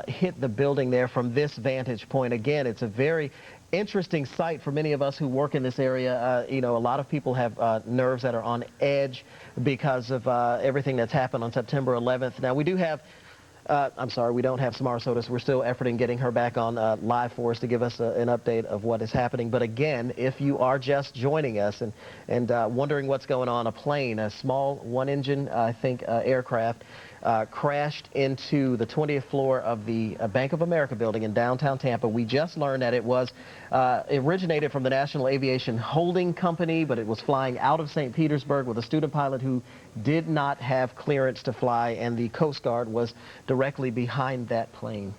hit the building there from this vantage point. Again, it's a very interesting sight for many of us who work in this area. You know, a lot of people have nerves that are on edge because of everything that's happened on September 11th. Now, we do have I'm sorry, we don't have Samara Sotis. We're still efforting getting her back on live for us to give us an update of what is happening. But again, if you are just joining us and wondering what's going on, a plane, a small one-engine, I think, aircraft, crashed into the 20th floor of the Bank of America building in downtown Tampa. We just learned that it was originated from the National Aviation Holding Company, but it was flying out of St. Petersburg with a student pilot who did not have clearance to fly, and the Coast Guard was directly behind that plane.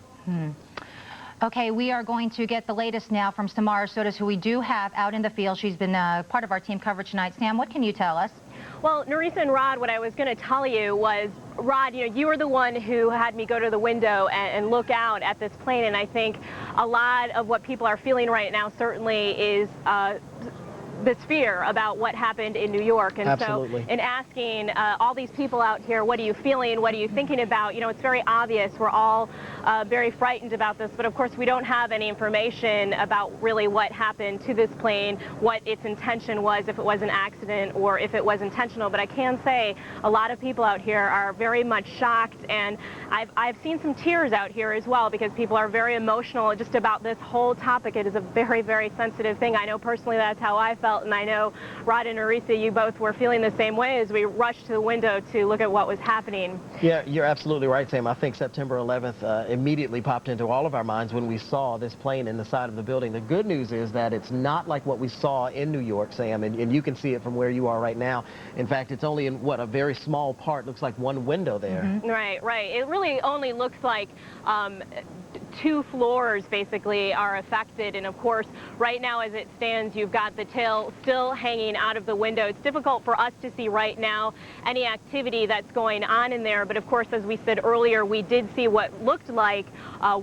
Okay, we are going to get the latest now from Samara Sotis, who we do have out in the field. She's been part of our team coverage tonight. Sam, what can you tell us? Well, Nerissa and Rod, what I was going to tell you was, Rod, you know, you were the one who had me go to the window and look out at this plane, and I think a lot of what people are feeling right now certainly is this fear about what happened in New York. And Absolutely. So in asking all these people out here, what are you feeling, what are you thinking about, you know, it's very obvious we're all very frightened about this, but of course we don't have any information about really what happened to this plane, what its intention was, if it was an accident or if it was intentional. But I can say a lot of people out here are very much shocked, and I've seen some tears out here as well, because people are very emotional just about this whole topic. It is a very, very sensitive thing. I know personally that's how I felt, and I know Rod and Nerissa, you both were feeling the same way as we rushed to the window to look at what was happening. Yeah, you're absolutely right, Sam. I think September 11th immediately popped into all of our minds when we saw this plane in the side of the building. The good news is that it's not like what we saw in New York, Sam, and you can see it from where you are right now. In fact, it's only in, what, a very small part. Looks like one window there. Right, right. It really only looks like 2 floors basically are affected, and of course right now as it stands you've got the tail still hanging out of the window. It's difficult for us to see right now any activity that's going on in there, but of course, as we said earlier, we did see what looked like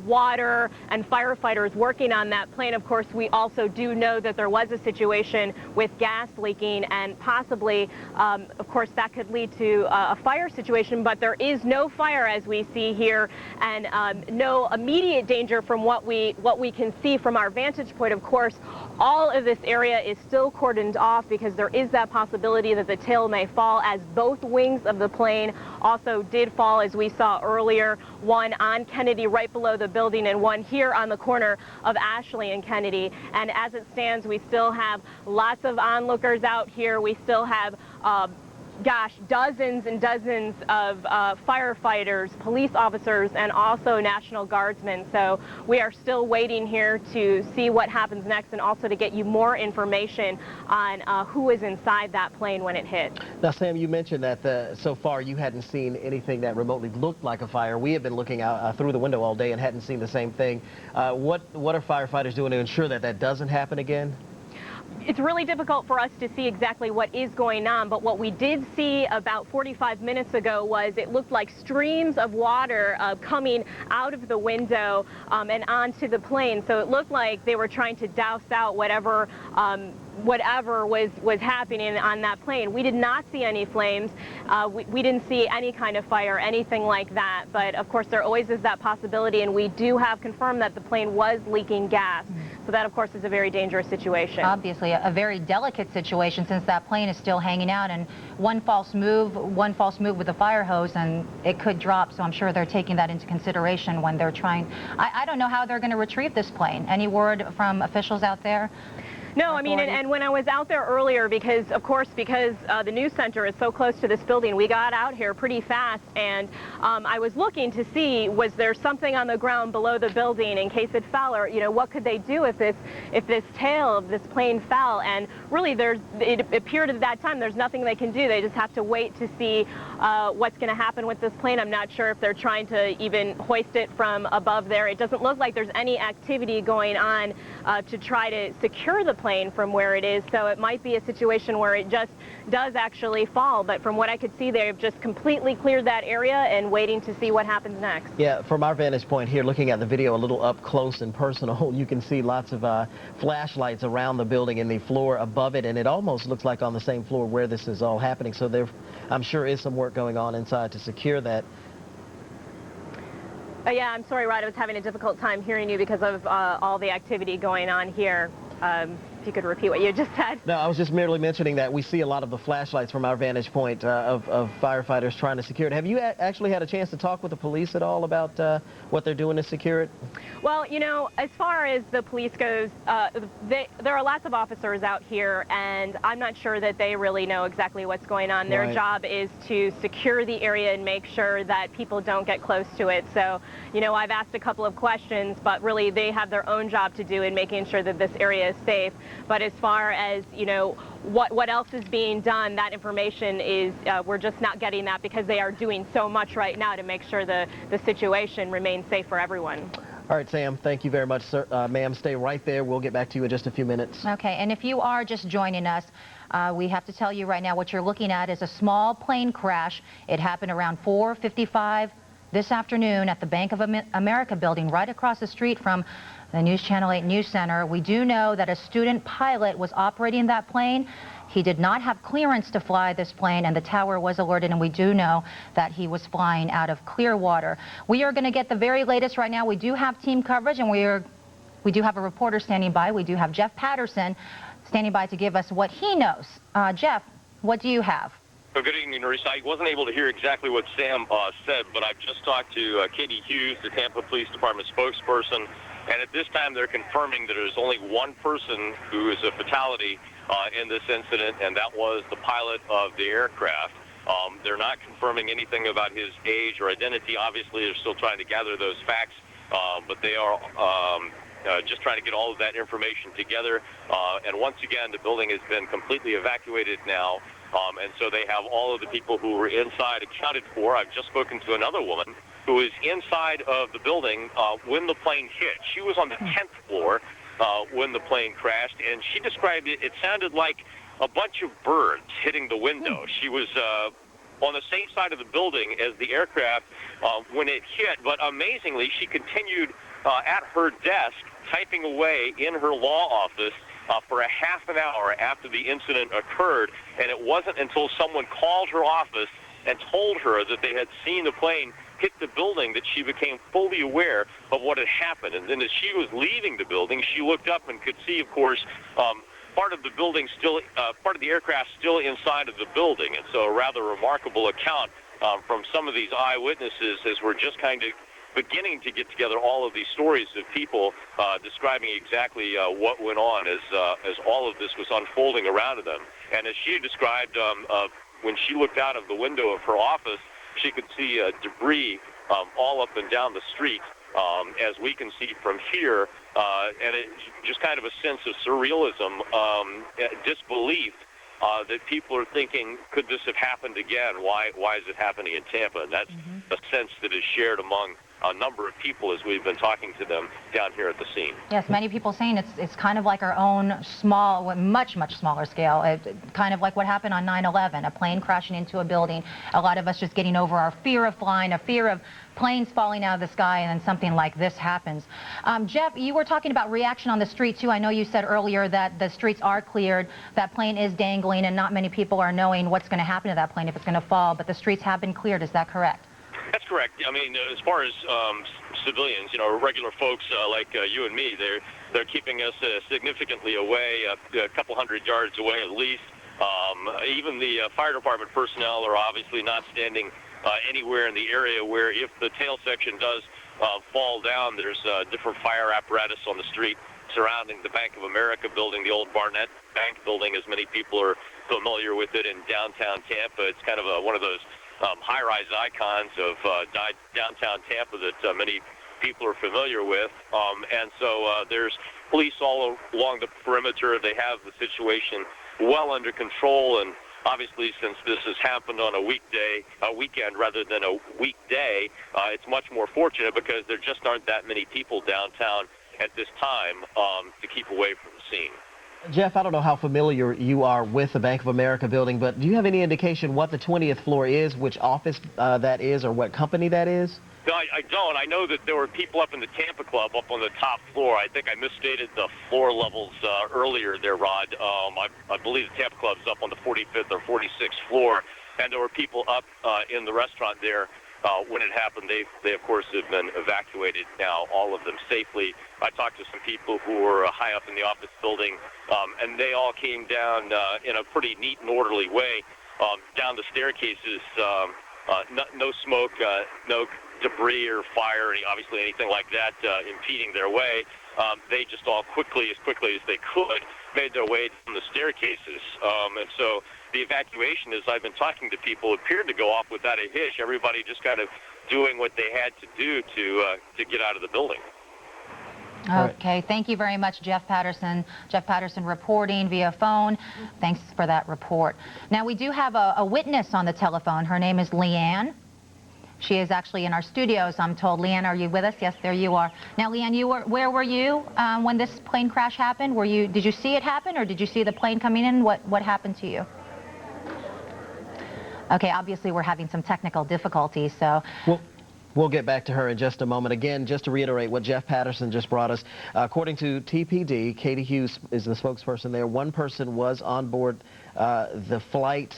water and firefighters working on that plane. Of course, we also do know that there was a situation with gas leaking, and possibly of course that could lead to a fire situation, but there is no fire as we see here, and no immediate danger from what we can see from our vantage point. Of course, all of this area is still cordoned off because there is that possibility that the tail may fall, as both wings of the plane also did fall, as we saw earlier, one on Kennedy right below the building and one here on the corner of Ashley and Kennedy. And as it stands, we still have lots of onlookers out here. We still have gosh, dozens and dozens of firefighters, police officers, and also National Guardsmen. So we are still waiting here to see what happens next, and also to get you more information on who is inside that plane when it hit. Now, Sam, you mentioned that so far you hadn't seen anything that remotely looked like a fire. We have been looking out through the window all day and hadn't seen the same thing. What are firefighters doing to ensure that that doesn't happen again? It's really difficult for us to see exactly what is going on, but what we did see about 45 minutes ago was it looked like streams of water coming out of the window and onto the plane. So it looked like they were trying to douse out whatever was happening on that plane. We did not see any flames. We didn't see any kind of fire, anything like that. But of course, there always is that possibility, and we do have confirmed that the plane was leaking gas. So that, of course, is a very dangerous situation. Obviously, a very delicate situation, since that plane is still hanging out, and one false move with the fire hose and it could drop. So I'm sure they're taking that into consideration when they're trying. I don't know how they're going to retrieve this plane. Any word from officials out there? No, I mean, and when I was out there earlier, because the news center is so close to this building, we got out here pretty fast, and I was looking to see, was there something on the ground below the building in case it fell, or what could they do if this tail of this plane fell? And really, it appeared at that time there's nothing they can do. They just have to wait to see what's going to happen with this plane. I'm not sure if they're trying to even hoist it from above there. It doesn't look like there's any activity going on to try to secure the plane from where it is, so it might be a situation where it just does actually fall. But from what I could see, they've just completely cleared that area and waiting to see what happens next. Yeah, from our vantage point here, looking at the video a little up close and personal, you can see lots of flashlights around the building and the floor above it, and it almost looks like on the same floor where this is all happening. So there, I'm sure, is some work going on inside to secure that. Yeah, I'm sorry, Rod, I was having a difficult time hearing you because of all the activity going on here. If you could repeat what you just said. No, I was just merely mentioning that we see a lot of the flashlights from our vantage point of firefighters trying to secure it. Have you actually had a chance to talk with the police at all about what they're doing to secure it? Well, as far as the police goes, there are lots of officers out here, and I'm not sure that they really know exactly what's going on. Their job is to secure the area and make sure that people don't get close to it. So, I've asked a couple of questions, but really they have their own job to do in making sure that this area is safe. But as far as, what else is being done, that information is, we're just not getting that because they are doing so much right now to make sure the situation remains safe for everyone. All right, Sam, thank you very much, sir. Ma'am, stay right there. We'll get back to you in just a few minutes. Okay, and if you are just joining us, we have to tell you right now what you're looking at is a small plane crash. It happened around 4:55 this afternoon at the Bank of America building right across the street from the News Channel 8 News Center. We do know that a student pilot was operating that plane. He did not have clearance to fly this plane, and the tower was alerted, and we do know that he was flying out of Clearwater. We are going to get the very latest right now. We do have team coverage, and we do have a reporter standing by. We do have Jeff Patterson standing by to give us what he knows. Jeff, what do you have? Well, good evening, Marisa. I wasn't able to hear exactly what Sam said, but I've just talked to Katie Hughes, the Tampa Police Department spokesperson, and at this time they're confirming that there's only one person who is a fatality in this incident, and that was the pilot of the aircraft. They're not confirming anything about his age or identity. Obviously, they're still trying to gather those facts, but they are just trying to get all of that information together. And once again, the building has been completely evacuated now. And so they have all of the people who were inside accounted for. I've just spoken to another woman who was inside of the building when the plane hit. She was on the 10th floor when the plane crashed, and she described it, it sounded like a bunch of birds hitting the window. She was on the same side of the building as the aircraft when it hit, but amazingly, she continued at her desk typing away in her law office for a half an hour after the incident occurred, and it wasn't until someone called her office and told her that they had seen the plane hit the building that she became fully aware of what had happened. And then as she was leaving the building, she looked up and could see, of course, part of the building still, part of the aircraft still inside of the building. And so a rather remarkable account from some of these eyewitnesses as we're just kind of beginning to get together all of these stories of people describing exactly what went on as all of this was unfolding around them. And as she described, when she looked out of the window of her office, she could see debris all up and down the street, as we can see from here, and it just kind of a sense of surrealism, disbelief that people are thinking, could this have happened again? Why is it happening in Tampa? And that's a sense that is shared among a number of people as we've been talking to them down here at the scene. Yes, many people saying it's kind of like our own small, much smaller scale, kind of like what happened on 9/11, a plane crashing into a building. A lot of us just getting over our fear of flying, a fear of planes falling out of the sky, and then something like this happens. Jeff, you were talking about reaction on the street too. I know you said earlier that the streets are cleared, that plane is dangling, and not many people are knowing what's going to happen to that plane if it's going to fall, but the streets have been cleared. Is that correct? That's correct. I mean, as far as civilians, regular folks like you and me, they're keeping us significantly away, a couple hundred yards away at least. Even the fire department personnel are obviously not standing anywhere in the area where, if the tail section does fall down, there's different fire apparatus on the street surrounding the Bank of America building, the old Barnett Bank building, as many people are familiar with it in downtown Tampa. It's kind of one of those high-rise icons of downtown Tampa that many people are familiar with. And so there's police all along the perimeter. They have the situation well under control, and obviously, since this has happened on a weekend rather than a weekday, it's much more fortunate because there just aren't that many people downtown at this time to keep away from the scene. Jeff, I don't know how familiar you are with the Bank of America building, but do you have any indication what the 20th floor is, which office that is, or what company that is? No, I don't. I know that there were people up in the Tampa Club up on the top floor. I think I misstated the floor levels earlier there, Rod. I believe the Tampa Club's up on the 45th or 46th floor, and there were people up in the restaurant there when it happened. They of course, have been evacuated now, all of them safely. I talked to some people who were high up in the office building, and they all came down in a pretty neat and orderly way down the staircases. No smoke, no debris or fire, obviously anything like that impeding their way. They just all as quickly as they could, made their way down the staircases. And so the evacuation, as I've been talking to people, appeared to go off without a hitch. Everybody just kind of doing what they had to do to get out of the building. Okay, thank you very much, Jeff Patterson. Jeff Patterson reporting via phone. Thanks for that report. Now, we do have a witness on the telephone. Her name is Leanne. She is actually in our studios, I'm told. Leanne, are you with us? Yes, there you are. Now, Leanne, where were you when this plane crash happened? Did you see it happen, or did you see the plane coming in? What happened to you? Okay, obviously we're having some technical difficulties, so. We'll get back to her in just a moment. Again, just to reiterate what Jeff Patterson just brought us, according to TPD, Katie Hughes is the spokesperson there. One person was on board the flight.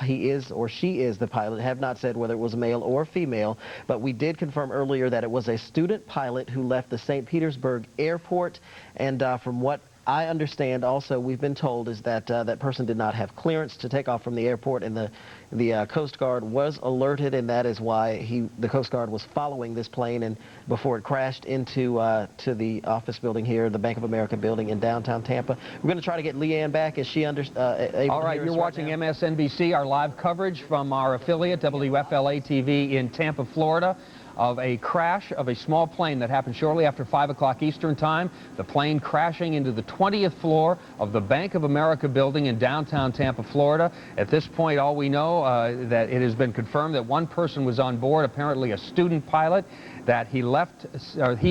He is or she is the pilot. Have not said whether it was male or female, but we did confirm earlier that it was a student pilot who left the St. Petersburg airport. And from what I understand, also, we've been told is that that person did not have clearance to take off from the airport, and the Coast Guard was alerted, and that is why the Coast Guard was following this plane and before it crashed into to the office building here, the Bank of America building in downtown Tampa. We're going to try to get Leanne back. Is she able All right, you're watching MSNBC, our live coverage from our affiliate, WFLA-TV in Tampa, Florida, of a crash of a small plane that happened shortly after 5 o'clock Eastern time. The plane crashing into the 20th floor of the Bank of America building in downtown Tampa, Florida. At this point, all we know that it has been confirmed that one person was on board, apparently a student pilot, that he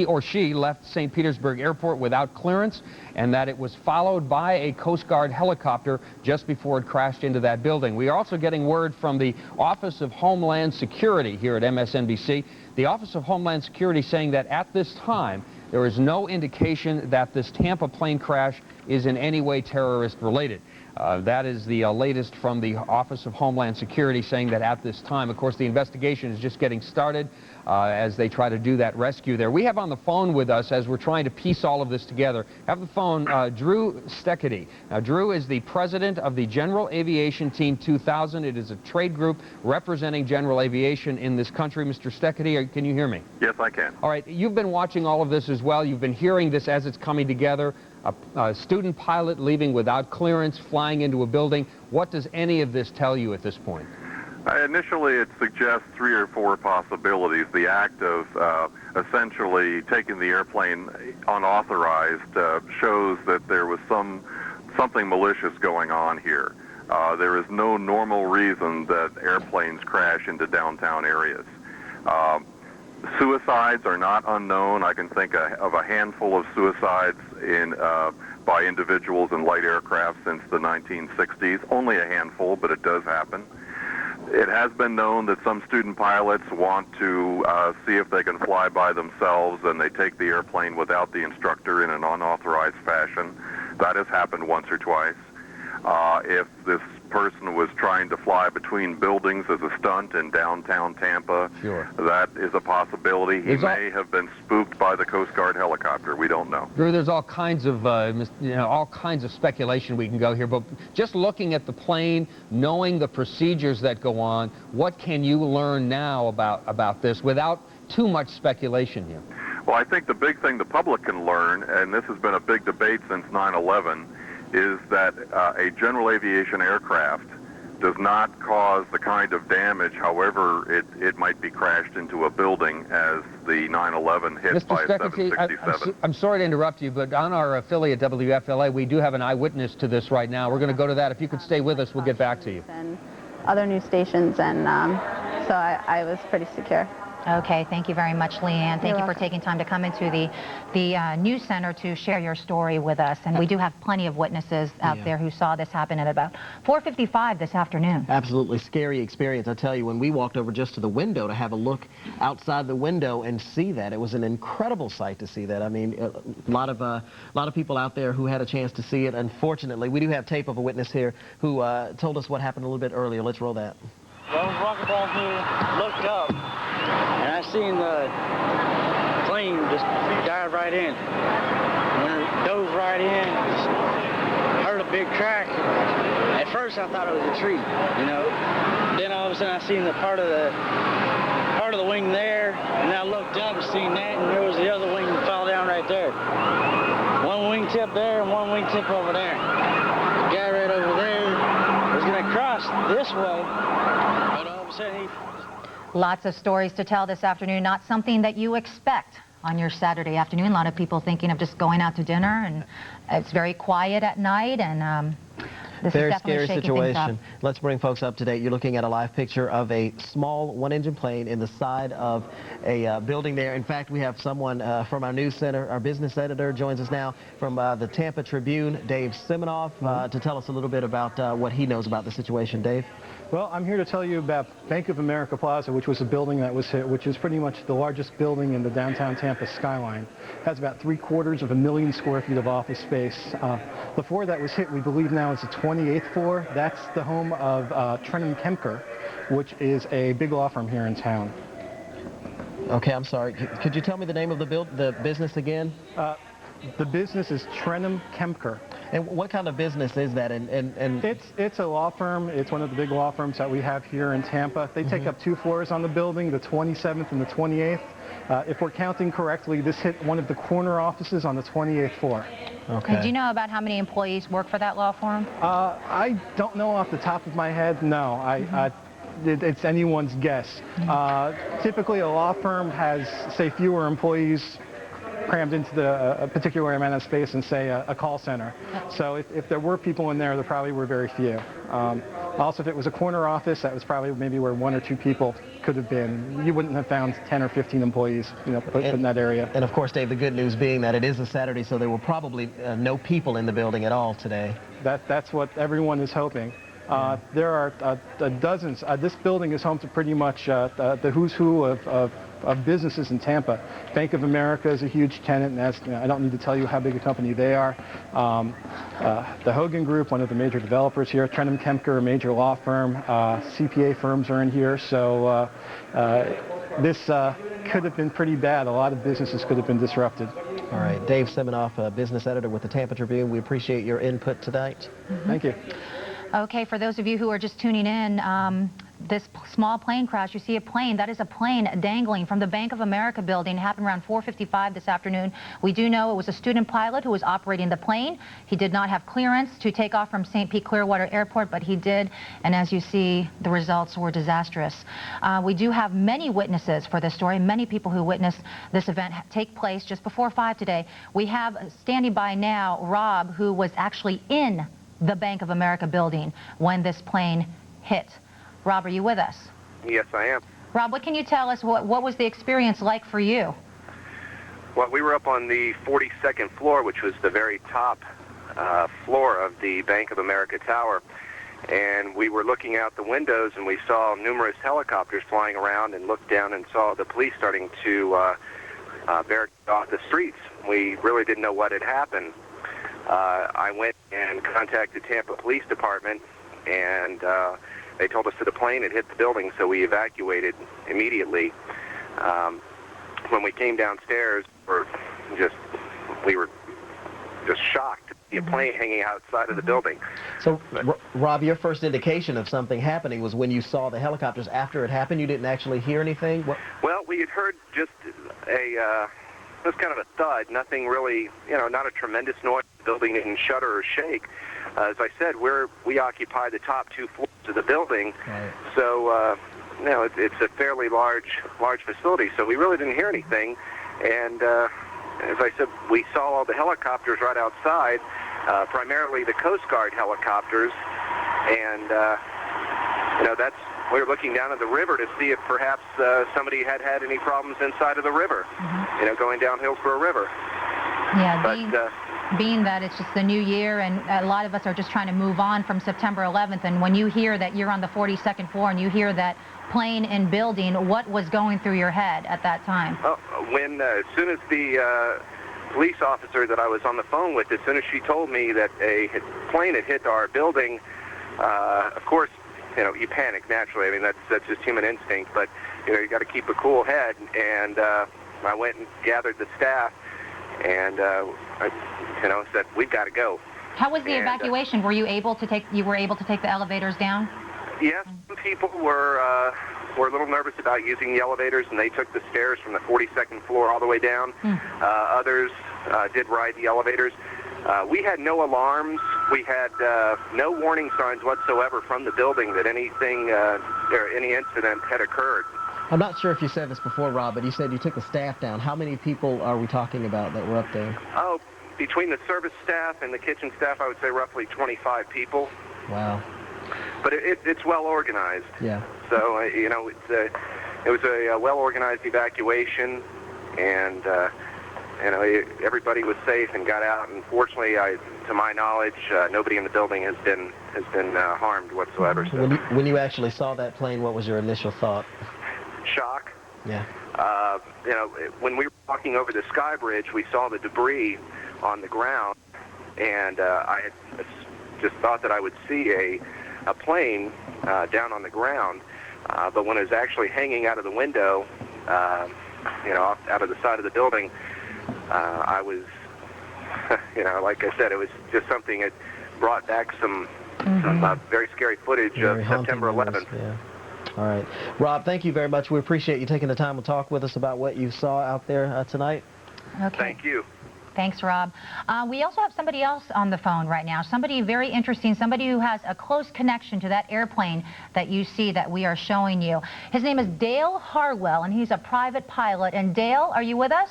or she left St. Petersburg Airport without clearance, and that it was followed by a Coast Guard helicopter just before it crashed into that building. We are also getting word from the Office of Homeland Security here at MSNBC. The Office of Homeland Security saying that at this time, there is no indication that this Tampa plane crash is in any way terrorist related. That is the latest from the Office of Homeland Security, saying that at this time, of course, the investigation is just getting started as they try to do that rescue there. We have on the phone with us, as we're trying to piece all of this together, have the phone Drew Steckety. Now, Drew is the president of the General Aviation Team 2000. It is a trade group representing general aviation in this country. Mr. Steckety, can you hear me? Yes, I can. All right, you've been watching all of this as well. You've been hearing this as it's coming together. A student pilot leaving without clearance, flying into a building. What does any of this tell you at this point? Initially, it suggests 3 or 4 possibilities. The act of essentially taking the airplane unauthorized shows that there was something malicious going on here. There is no normal reason that airplanes crash into downtown areas. Suicides are not unknown. I can think of a handful of suicides by individuals in light aircraft since the 1960s. Only a handful, but it does happen. It has been known that some student pilots want to see if they can fly by themselves, and they take the airplane without the instructor in an unauthorized fashion. That has happened once or twice. If this person was trying to fly between buildings as a stunt in downtown Tampa, sure, that is a possibility. He may have been spooked by the Coast Guard helicopter. We don't know. Drew, there's all kinds of all kinds of speculation we can go here, but just looking at the plane, knowing the procedures that go on, what can you learn now about this without too much speculation here? Well, I think the big thing the public can learn, and this has been a big debate since 9/11, is that a general aviation aircraft does not cause the kind of damage, however it might be crashed into a building, as the 9/11 hit Mr. by a Stuckey, 767. I'm sorry to interrupt you, but on our affiliate WFLA, we do have an eyewitness to this right now. We're going to go to that. If you could stay with us, we'll get back to you. And other news stations, and so I was pretty secure. Okay, thank you very much, Leanne. Thank you for taking time to come into the news center to share your story with us. And we do have plenty of witnesses out there who saw this happen at about 4:55 this afternoon. Absolutely scary experience. I tell you, when we walked over just to the window to have a look outside the window and see that, it was an incredible sight to see that. I mean, a lot of people out there who had a chance to see it. Unfortunately, we do have tape of a witness here who told us what happened a little bit earlier. Let's roll that. Well, I was walking down here, looked up, and I seen the plane just dive right in. When it dove right in, heard a big crack. At first, I thought it was a tree, you know. Then all of a sudden, I seen the part of the wing there, and I looked up and seen that, and there was the other wing that fell down right there. One wingtip there and one wingtip over there. The guy right over there was going to cross this way, but all of a sudden he... Lots of stories to tell this afternoon, not something that you expect on your Saturday afternoon. A lot of people thinking of just going out to dinner, and it's very quiet at night, and this Very is definitely scary shaking things up. situation. Let's bring folks up to date. You're looking at a live picture of a small one-engine plane in the side of a building there. In fact, we have someone from our news center, our business editor, joins us now from the Tampa Tribune, Dave Siminoff, to tell us a little bit about what he knows about the situation. Dave? Well, I'm here to tell you about Bank of America Plaza, which was a building that was hit, which is pretty much the largest building in the downtown Tampa skyline. It has about 750,000 square feet of office space. The floor that was hit, we believe now, is the 28th floor. That's the home of Trenum Kemker, which is a big law firm here in town. Okay, I'm sorry. Could you tell me the name of the business again? The business is Trenum Kemker. And what kind of business is that? And It's a law firm. It's one of the big law firms that we have here in Tampa. They take up 2 floors on the building, the 27th and the 28th. If we're counting correctly, this hit one of the corner offices on the 28th floor. Okay. Do you know about how many employees work for that law firm? I don't know off the top of my head, no. It's anyone's guess. Typically, a law firm has, say, fewer employees crammed into a particular amount of space than, say, a call center. So if there were people in there, there probably were very few. Also, if it was a corner office, that was probably maybe where 1 or 2 people could have been. You wouldn't have found 10 or 15 employees, put in that area. And of course, Dave, the good news being that it is a Saturday, so there were probably no people in the building at all today. That's what everyone is hoping. There are dozens. This building is home to pretty much the who's who of businesses in Tampa. Bank of America is a huge tenant, and I don't need to tell you how big a company they are. The Hogan Group, one of the major developers here. Trenum Kemker, a major law firm. CPA firms are in here, so this could have been pretty bad. A lot of businesses could have been disrupted. All right, Dave Siminoff, business editor with the Tampa Tribune. We appreciate your input tonight. Thank you. Okay, for those of you who are just tuning in, this small plane crash, you see a plane, that is a plane dangling from the Bank of America building. It happened around 4:55 this afternoon. We do know it was a student pilot who was operating the plane. He did not have clearance to take off from St. Pete Clearwater Airport, but he did, and as you see, the results were disastrous. We do have many witnesses for this story, many people who witnessed this event take place just before 5 today. We have standing by now Rob, who was actually in the Bank of America building when this plane hit. Rob, are you with us? Yes, I am. Rob, what can you tell us? What was the experience like for you? Well, we were up on the 42nd floor, which was the very top floor of the Bank of America Tower, and we were looking out the windows, and we saw numerous helicopters flying around, and looked down and saw the police starting to barricade off the streets. We really didn't know what had happened. I went and contacted Tampa Police Department, and they told us that a plane had hit the building, so we evacuated immediately. When we came downstairs, we were just shocked to see a plane hanging outside of the building. So, Rob, your first indication of something happening was when you saw the helicopters. After it happened, you didn't actually hear anything? Well, we had heard just just kind of a thud, nothing really, not a tremendous noise. The building didn't shudder or shake. As I said, we occupy the top 2 floors of the building, Right. so it's a fairly large facility. So we really didn't hear anything, and as I said, we saw all the helicopters right outside, primarily the Coast Guard helicopters, and we were looking down at the river to see if perhaps somebody had any problems inside of the river, going down Hillsborough River. Yeah, But being that it's just the new year and a lot of us are just trying to move on from September 11th, and when you hear that you're on the 42nd floor and you hear that plane and building, what was going through your head at that time? As soon as the police officer that I was on the phone with, as soon as she told me that a plane had hit our building, of course, you panic naturally. I mean, that's just human instinct, but, you got to keep a cool head, and I went and gathered the staff, and I said, we've got to go. How was the evacuation? Were you able to take the elevators down? Yes, some people were a little nervous about using the elevators, and they took the stairs from the 42nd floor all the way down. Others did ride the elevators. We had no alarms. We had no warning signs whatsoever from the building that anything or any incident had occurred. I'm not sure if you said this before, Rob, but you said you took the staff down. How many people are we talking about that were up there? Oh, between the service staff and the kitchen staff, I would say roughly 25 people. Wow. But it's well organized. Yeah. So, it was a well-organized evacuation, and, everybody was safe and got out. And fortunately, to my knowledge, nobody in the building has been harmed whatsoever. So. When you actually saw that plane, what was your initial thought? Shock. Yeah. When we were walking over the sky bridge, we saw the debris on the ground, and I had just thought that I would see a plane down on the ground, but when it was actually hanging out of the window, out of the side of the building, I was, like I said, it was just something that brought back some very scary footage of September 11th. Yeah. All right. Rob, thank you very much. We appreciate you taking the time to talk with us about what you saw out there tonight. Okay. Thank you. Thanks, Rob. We also have somebody else on the phone right now, somebody very interesting, somebody who has a close connection to that airplane that you see that we are showing you. His name is Dale Harwell, and he's a private pilot. And Dale, are you with us?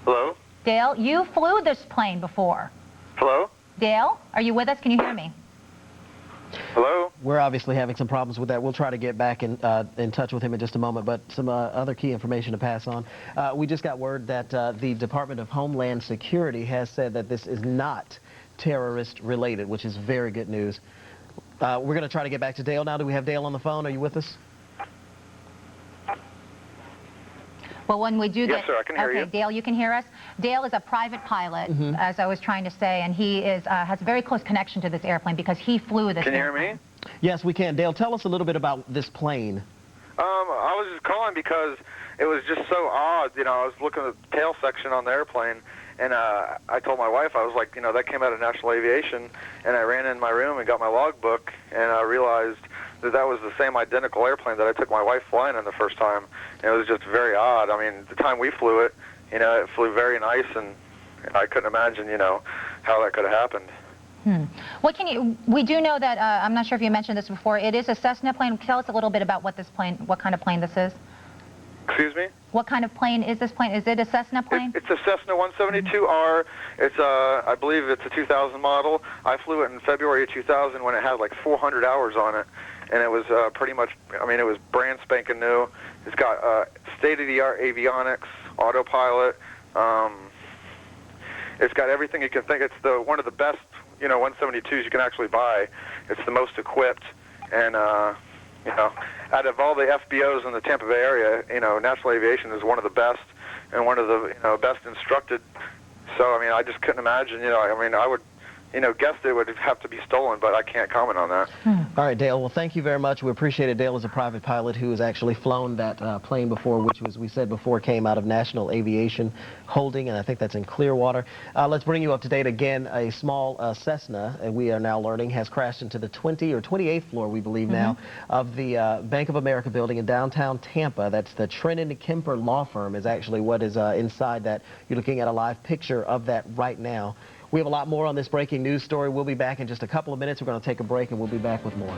Hello? Dale, you flew this plane before. Hello? Dale, are you with us? Can you hear me? Hello? We're obviously having some problems with that. We'll try to get back in touch with him in just a moment, but some other key information to pass on. We just got word that the Department of Homeland Security has said that this is not terrorist related, which is very good news. We're going to try to get back to Dale now. Do we have Dale on the phone? Are you with us? Well, when we do Yes, sir, I can hear you. Okay, Dale, you can hear us? Dale is a private pilot, as I was trying to say, and he has a very close connection to this airplane because he flew this Can you airplane. hear me? Yes, we can. Dale, tell us a little bit about this plane. I was just calling because it was just so odd. I was looking at the tail section on the airplane, and I told my wife, I was like, that came out of National Aviation, and I ran in my room and got my logbook, and I realized that was the same identical airplane that I took my wife flying in the first time. And it was just very odd. I mean, the time we flew it, it flew very nice, and I couldn't imagine, how that could have happened. We do know that, I'm not sure if you mentioned this before, it is a Cessna plane. Tell us a little bit about what kind of plane this is. Excuse me? What kind of plane is this plane? Is it a Cessna plane? It's a Cessna 172R. It's I believe it's a 2000 model. I flew it in February of 2000 when it had like 400 hours on it. And it was pretty much, it was brand spanking new. It's got state-of-the-art avionics, autopilot. It's got everything you can think. It's one of the best, 172s you can actually buy. It's the most equipped. And, out of all the FBOs in the Tampa Bay area, National Aviation is one of the best and one of the, best instructed. So, I just couldn't imagine, I would, guessed it would have to be stolen, but I can't comment on that. All right, Dale. Well, thank you very much. We appreciate it. Dale is a private pilot who has actually flown that plane before, which was, we said before, came out of National Aviation Holding, and I think that's in Clearwater. Let's bring you up to date again. A small Cessna, we are now learning, has crashed into the 28th floor, we believe now, of the Bank of America building in downtown Tampa. That's the Trenton Kemper Law Firm is actually what is inside that. You're looking at a live picture of that right now. We have a lot more on this breaking news story. We'll be back in just a couple of minutes. We're going to take a break, and we'll be back with more.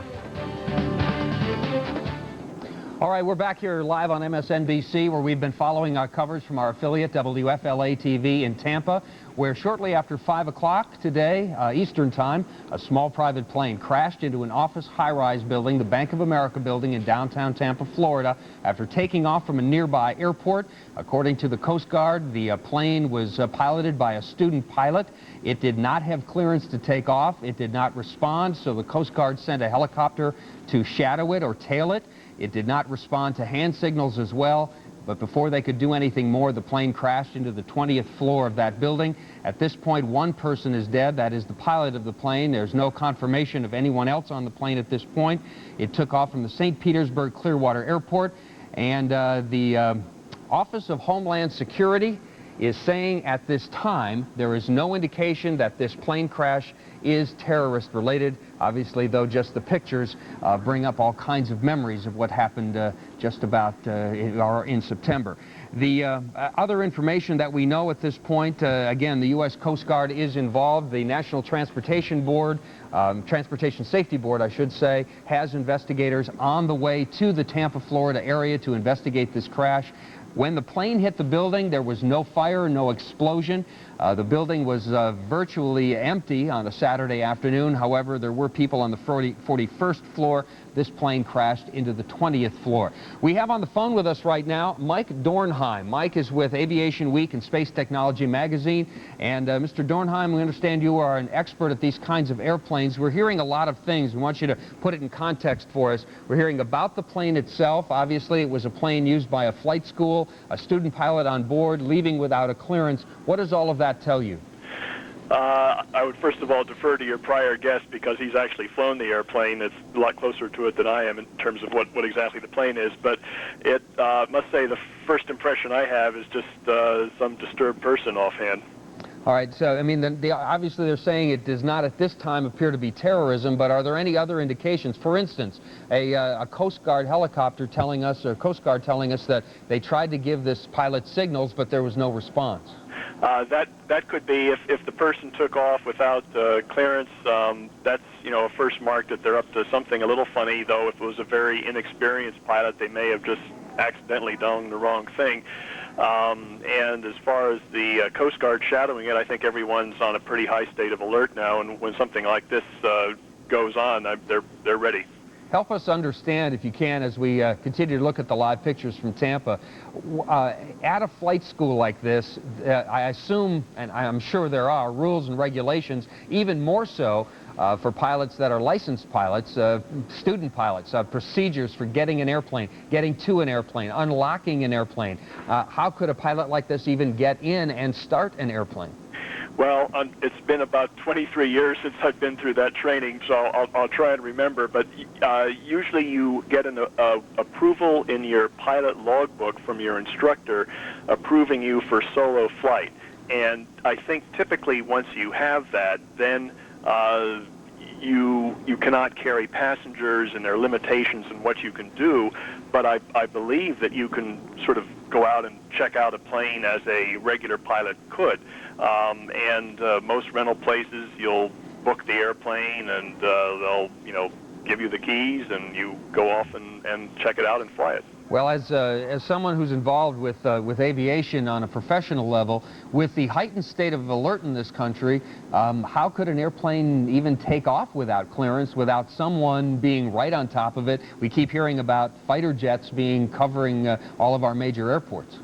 All right, we're back here live on MSNBC, where we've been following our coverage from our affiliate, WFLA-TV in Tampa, where shortly after 5 o'clock today, Eastern Time, a small private plane crashed into an office high-rise building, the Bank of America building in downtown Tampa, Florida, after taking off from a nearby airport. According to the Coast Guard, the plane was piloted by a student pilot. It did not have clearance to take off. It did not respond, so the Coast Guard sent a helicopter to shadow it or tail it. It did not respond to hand signals as well, but before they could do anything more, the plane crashed into the 20th floor of that building. At this point, one person is dead. That is the pilot of the plane. There's no confirmation of anyone else on the plane at this point. It took off from the St. Petersburg Clearwater Airport, and the Office of Homeland Security is saying at this time there is no indication that this plane crash is terrorist related. Obviously, though, just the pictures bring up all kinds of memories of what happened just about in September. The other information that we know at this point, again, the U.S. Coast Guard is involved. The National Transportation Board, Transportation Safety Board, I should say, has investigators on the way to the Tampa, Florida area to investigate this crash. When the plane hit the building, there was no fire, no explosion. The building was virtually empty on a Saturday afternoon. However, there were people on the 41st floor. This plane crashed into the 20th floor. We have on the phone with us right now Mike Dornheim. Mike is with Aviation Week and Space Technology Magazine. And Mr. Dornheim, we understand you are an expert at these kinds of airplanes. We're hearing a lot of things. We want you to put it in context for us. We're hearing about the plane itself. Obviously, it was a plane used by a flight school, a student pilot on board, leaving without a clearance. What does all of that tell you? I would first of all defer to your prior guest because he's actually flown the airplane. It's a lot closer to it than I am in terms of what exactly the plane is. But it must say the first impression I have is just some disturbed person offhand. All right, so, I mean, obviously they're saying it does not at this time appear to be terrorism, but are there any other indications? For instance, a Coast Guard helicopter telling us, or Coast Guard telling us that they tried to give this pilot signals, but there was no response. That could be if the person took off without clearance. That's a first mark that they're up to something a little funny. Though if it was a very inexperienced pilot, they may have just accidentally done the wrong thing. And as far as the Coast Guard shadowing it, I think everyone's on a pretty high state of alert now. And when something like this goes on, they're ready. Help us understand, if you can, as we continue to look at the live pictures from Tampa. At a flight school like this, I assume, and I'm sure there are, rules and regulations, even more so for pilots that are licensed pilots, student pilots, procedures for getting an airplane, getting to an airplane, unlocking an airplane. How could a pilot like this even get in and start an airplane? Well, it's been about 23 years since I've been through that training, so I'll try and remember. But usually you get an approval in your pilot logbook from your instructor approving you for solo flight. And I think typically once you have that, then you cannot carry passengers, and there are limitations in what you can do. But I believe that you can sort of go out and check out a plane as a regular pilot could. And most rental places, you'll book the airplane, and they'll give you the keys, and you go off and check it out and fly it. Well, as someone who's involved with aviation on a professional level, with the heightened state of alert in this country, how could an airplane even take off without clearance, without someone being right on top of it? We keep hearing about fighter jets covering all of our major airports.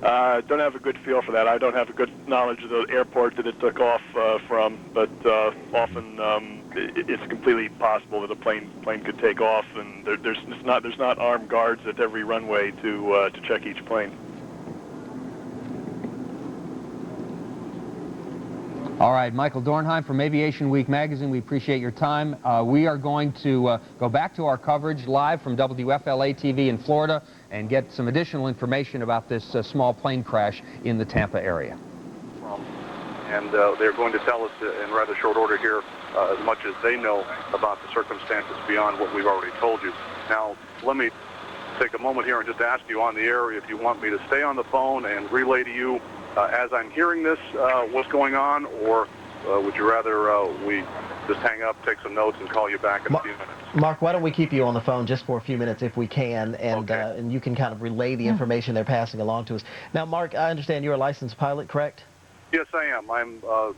Don't have a good feel for that. I don't have a good knowledge of the airport that it took off from, but often it's completely possible that a plane could take off, and there's not armed guards at every runway to check each plane. All right, Michael Dornheim from Aviation Week magazine, we appreciate your time. We are going to go back to our coverage live from WFLA-TV in Florida and get some additional information about this small plane crash in the Tampa area. And they're going to tell us in rather short order here as much as they know about the circumstances beyond what we've already told you. Now, let me take a moment here and just ask you on the air if you want me to stay on the phone and relay to you as I'm hearing this what's going on, or would you rather we just hang up, take some notes, and call you back in a few minutes? Mark, why don't we keep you on the phone just for a few minutes if we can, and and you can kind of relay the information they're passing along to us. Now, Mark, I understand you're a licensed pilot, correct? Yes, I am.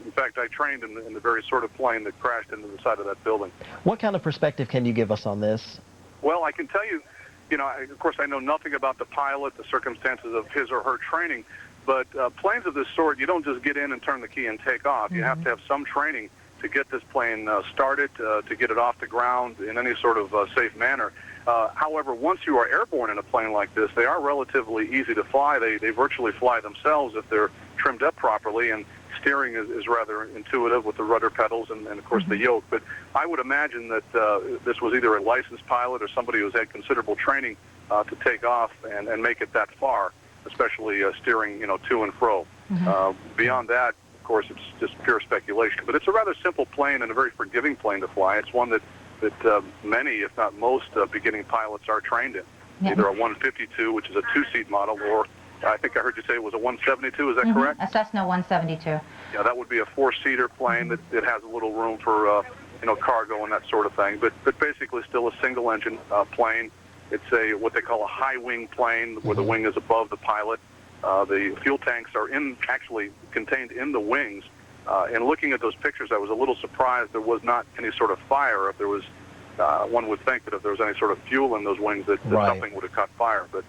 In fact, I trained in the very sort of plane that crashed into the side of that building. What kind of perspective can you give us on this? Well, I can tell you, of course, I know nothing about the pilot, the circumstances of his or her training, but planes of this sort, you don't just get in and turn the key and take off. You have to have some training to get this plane started, to get it off the ground in any sort of safe manner. However, once you are airborne in a plane like this, they are relatively easy to fly. They virtually fly themselves if they're trimmed up properly, and steering is rather intuitive with the rudder pedals and of course, the yoke. But I would imagine that this was either a licensed pilot or somebody who's had considerable training to take off and make it that far, especially steering, to and fro. Beyond that, of course, it's just pure speculation. But it's a rather simple plane and a very forgiving plane to fly. It's one that many, if not most, beginning pilots are trained in. Either a 152, which is a two-seat model, or I think I heard you say it was a 172. Is that correct? A Cessna 172. Yeah, that would be a four-seater plane that has a little room for cargo and that sort of thing. But basically, still a single-engine plane. It's what they call a high-wing plane, where the wing is above the pilot. The fuel tanks are actually contained in the wings. And looking at those pictures, I was a little surprised there was not any sort of fire. If there was, one would think that if there was any sort of fuel in those wings, that something would have caught fire. But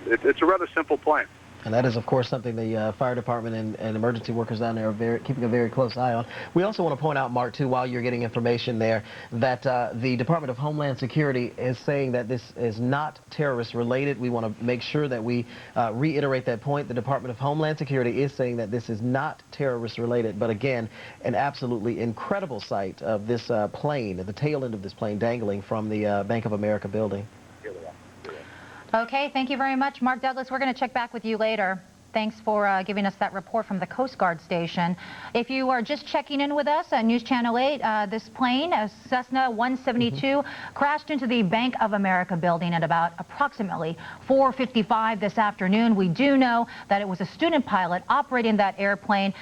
it's a rather simple plane. And that is, of course, something the fire department and emergency workers down there are keeping a very close eye on. We also want to point out, Mark, too, while you're getting information there, that the Department of Homeland Security is saying that this is not terrorist-related. We want to make sure that we reiterate that point. The Department of Homeland Security is saying that this is not terrorist-related. But again, an absolutely incredible sight of this plane, the tail end of this plane dangling from the Bank of America building. Okay, thank you very much, Mark Douglas. We're going to check back with you later. Thanks for giving us that report from the Coast Guard station. If you are just checking in with us on News Channel 8, this plane, a Cessna 172, crashed into the Bank of America building at about approximately 4:55 this afternoon. We do know that it was a student pilot operating that airplane,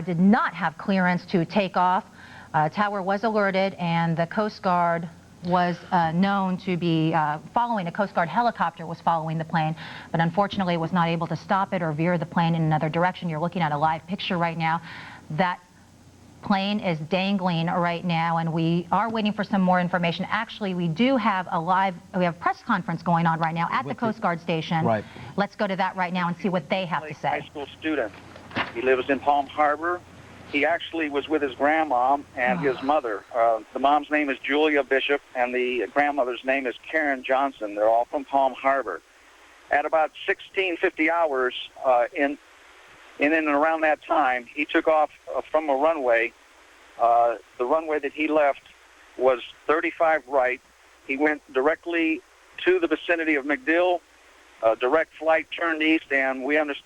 did not have clearance to take off. Tower was alerted, and the Coast Guard was known to be following, a Coast Guard helicopter was following the plane, but unfortunately was not able to stop it or veer the plane in another direction. You're looking at a live picture right now. That plane is dangling right now, and we are waiting for some more information. Actually, we do have we have a press conference going on right now at the Coast Guard station. Right. Let's go to that right now and see what they have to say. High school student. He lives in Palm Harbor. He actually was with his grandma and his mother. The mom's name is Julia Bishop, and the grandmother's name is Karen Johnson. They're all from Palm Harbor. At about 16:50 hours in and around that time, he took off from a runway. The runway that he left was 35 right. He went directly to the vicinity of MacDill. Direct flight turned east, and we understand